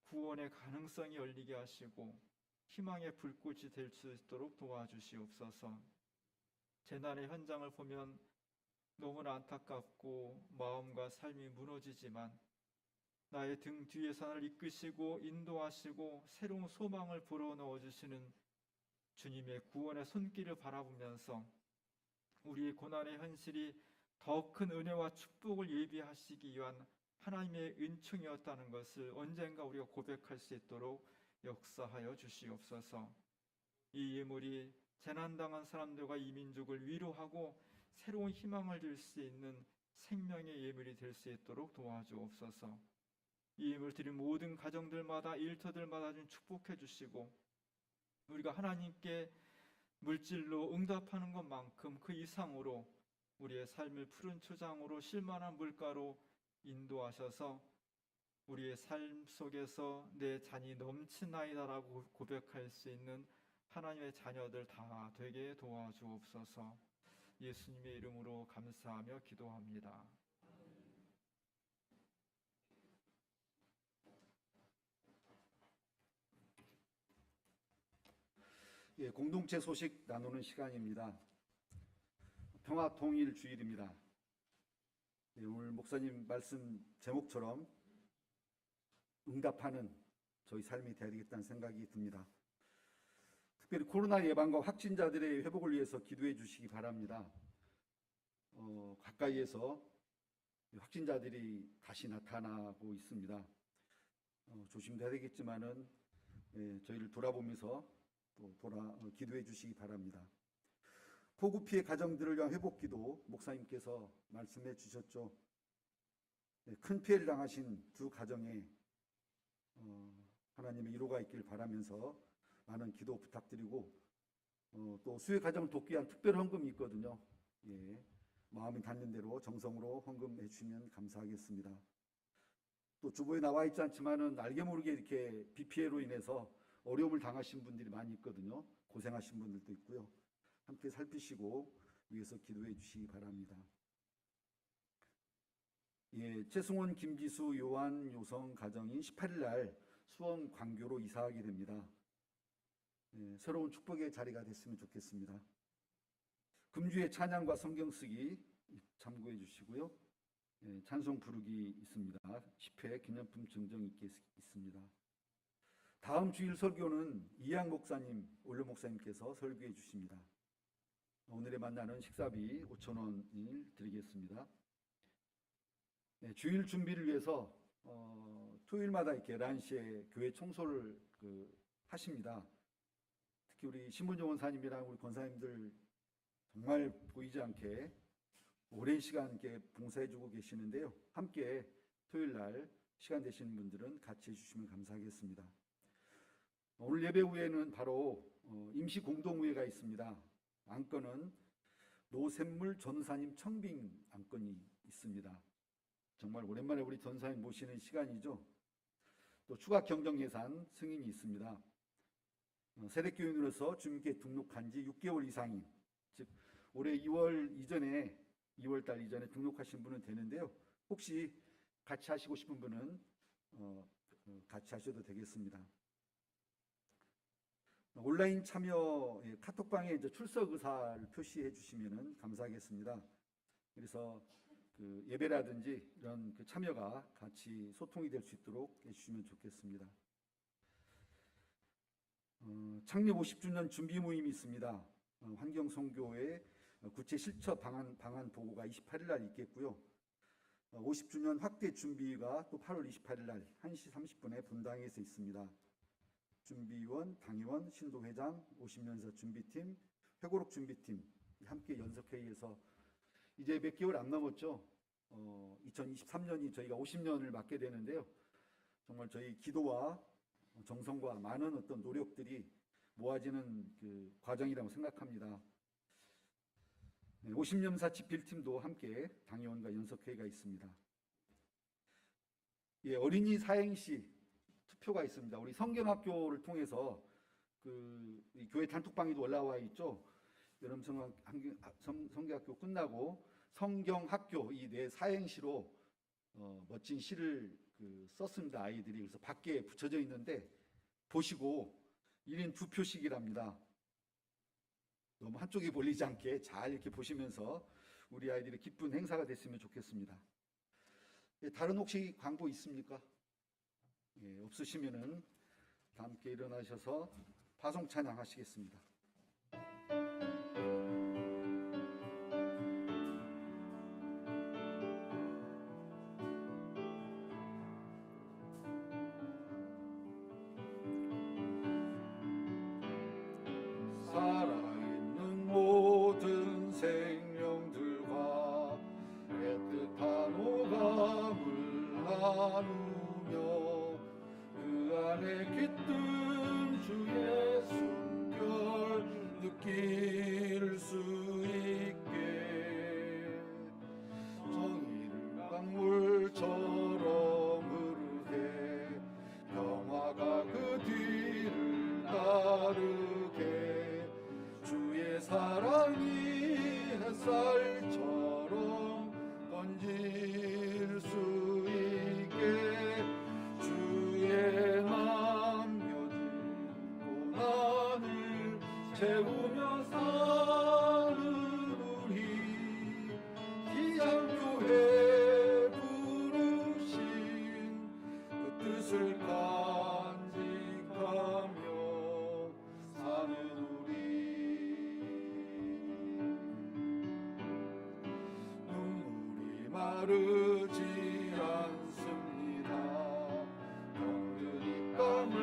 구원의 가능성이 열리게 하시고 희망의 불꽃이 될 수 있도록 도와주시옵소서. 재난의 현장을 보면 너무나 안타깝고 마음과 삶이 무너지지만 나의 등 뒤에서 나를 이끄시고 인도하시고 새로운 소망을 불어넣어 주시는 주님의 구원의 손길을 바라보면서 우리의 고난의 현실이 더 큰 은혜와 축복을 예비하시기 위한 하나님의 은총이었다는 것을 언젠가 우리가 고백할 수 있도록 역사하여 주시옵소서. 이 예물이 재난당한 사람들과 이 민족을 위로하고 새로운 희망을 줄 수 있는 생명의 예물이 될 수 있도록 도와주옵소서. 이 예물 드린 모든 가정들마다 일터들마다 좀 축복해 주시고 우리가 하나님께 물질로 응답하는 것만큼 그 이상으로 우리의 삶을 푸른 초장으로 실만한 물가로 인도하셔서 우리의 삶 속에서 내 잔이 넘치나이다라고 고백할 수 있는 하나님의 자녀들 다 되게 도와주옵소서. 예수님의 이름으로 감사하며 기도합니다. 예, 공동체 소식 나누는 시간입니다. 평화통일 주일입니다. 예, 오늘 목사님 말씀 제목처럼 응답하는 저희 삶이 되어야 되겠다는 생각이 듭니다. 특별히 코로나 예방과 확진자들의 회복을 위해서 기도해 주시기 바랍니다. 가까이에서 확진자들이 다시 나타나고 있습니다. 조심해야 되겠지만은 저희를 돌아보면서 또 기도해 주시기 바랍니다. 폭우 피해 가정들을 위한 회복 기도 목사님께서 말씀해 주셨죠. 큰 피해를 당하신 두 가정에 하나님의 위로가 있길 바라면서 많은 기도 부탁드리고 또 수혜 가정을 돕기 위한 특별 헌금이 있거든요. 예, 마음이 닿는 대로 정성으로 헌금해 주시면 감사하겠습니다. 또 주보에 나와 있지 않지만은 알게 모르게 이렇게 비 피해로 인해서 어려움을 당하신 분들이 많이 있거든요. 고생하신 분들도 있고요. 함께 살피시고 위해서 기도해 주시기 바랍니다. 예, 최승원, 김지수, 요한, 요성 가정이 18일 날 수원 광교로 이사하게 됩니다. 예, 새로운 축복의 자리가 됐으면 좋겠습니다. 금주의 찬양과 성경 쓰기 참고해 주시고요. 예, 찬송 부르기 있습니다. 10회 기념품 증정 있습니다. 다음 주일 설교는 이양 목사님, 올려 목사님께서 설교해 주십니다. 오늘의 만나는 식사비 5,000원을 드리겠습니다. 네, 주일 준비를 위해서 토요일마다 이렇게 11시에 교회 청소를 하십니다. 특히 우리 신문정 원사님이랑 우리 권사님들 정말 보이지 않게 오랜 시간 이렇게 봉사해주고 계시는데요. 함께 토요일 날 시간 되시는 분들은 같이 해주시면 감사하겠습니다. 오늘 예배 후에는 바로 임시 공동회가 있습니다. 안건은 노샘물 전사님 청빙 안건이 있습니다. 정말 오랜만에 우리 전사님 모시는 시간이죠. 또 추가 경정 예산 승인이 있습니다. 세대교인으로서 주님께 등록한 지 6개월 이상인, 즉 올해 2월 이전에 2월달 이전에 등록하신 분은 되는데요. 혹시 같이 하시고 싶은 분은 같이 하셔도 되겠습니다. 온라인 참여 카톡방에 이제 출석 의사를 표시해 주시면 감사하겠습니다. 그래서 그 예배라든지 이런 그 참여가 같이 소통이 될 수 있도록 해주시면 좋겠습니다. 창립 50주년 준비 모임이 있습니다. 환경선교회 구체 실처 방안 보고가 28일 날 있겠고요. 50주년 확대 준비가 또 8월 28일 날 1시 30분에 분당에서 있습니다. 준비위원, 당위원, 신도회장, 50년사 준비팀, 회고록 준비팀 함께 연석회의에서 이제 몇 개월 안 남았죠. 2023년이 저희가 50년을 맞게 되는데요. 정말 저희 기도와 정성과 많은 어떤 노력들이 모아지는 그 과정이라고 생각합니다. 50년사 집필팀도 함께 당위원과 연석회의가 있습니다. 예, 어린이 사행시 투표가 있습니다. 우리 성경학교를 통해서 그 교회 단톡방에도 올라와 있죠. 여름 성경학교 끝나고 성경학교 이 네 사행시로 멋진 시를 썼습니다. 아이들이. 그래서 밖에 붙여져 있는데 보시고 1인 2표씩이랍니다. 너무 한쪽이 몰리지 않게 잘 이렇게 보시면서 우리 아이들의 기쁜 행사가 됐으면 좋겠습니다. 예, 다른 혹시 광고 있습니까? 예, 없으시면은 다 함께 일어나셔서 파송 찬양하시겠습니다. 살아있는 모든 생명들과 애틋한 오감을 나누며 그 안에 깃든 주의 숨결 느낄 수 있게 정의를 강물처럼 흐르게 평화가 그 뒤를 따르게 주의 사랑이 햇살처럼 번질 수 있게 주의 남겨진 고난을 채우며 사는 우리 기장교회 부르신 그 뜻을 간직하며 사는 우리 눈물이 마르지 않습니다. 병든 입감을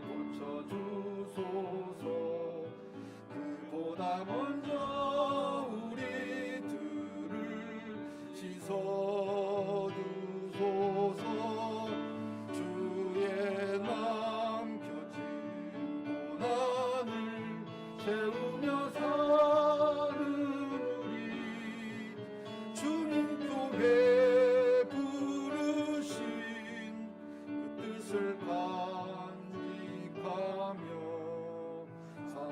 고쳐주소서. 그보다 먼저 우리들을 씻어주소서. 주의 남겨진 고난을 채우며 사는 우리 주님교회 부르신 그 뜻을 간직하며 사는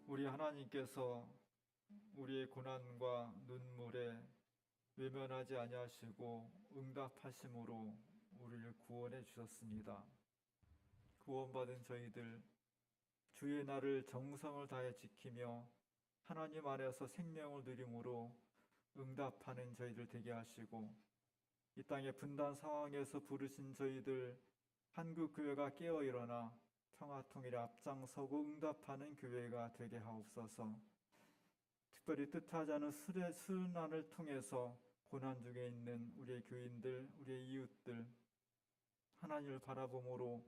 우리 하나님께서 우리의 고난과 눈물에 외면하지 아니하시고 응답하심으로 우리를 구원해 주셨습니다. 구원받은 저희들 주의 날을 정성을 다해 지키며 하나님 안에서 생명을 누림으로 응답하는 저희들 되게 하시고 이 땅의 분단 상황에서 부르신 저희들 한국교회가 깨어 일어나 평화통일에 앞장서고 응답하는 교회가 되게 하옵소서. 특별히 뜻하지 않은 순환을 통해서 고난 중에 있는 우리의 교인들, 우리의 이웃들 하나님을 바라봄으로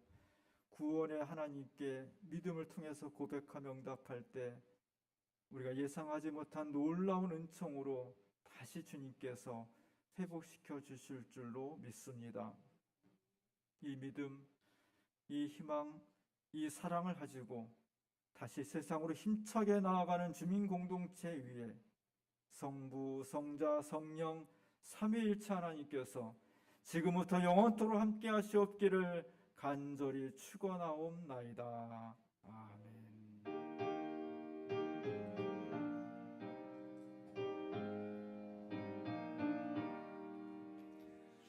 구원의 하나님께 믿음을 통해서 고백하며 응답할 때 우리가 예상하지 못한 놀라운 은총으로 다시 주님께서 회복시켜 주실 줄로 믿습니다. 이 믿음, 이 희망, 이 사랑을 가지고 다시 세상으로 힘차게 나아가는 주민 공동체 위에 성부, 성자, 성령 삼위일체 하나님께서 지금부터 영원토록 함께 하시옵기를 간절히 축원하옵나이다. 아멘.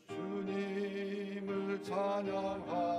주님을 찬양하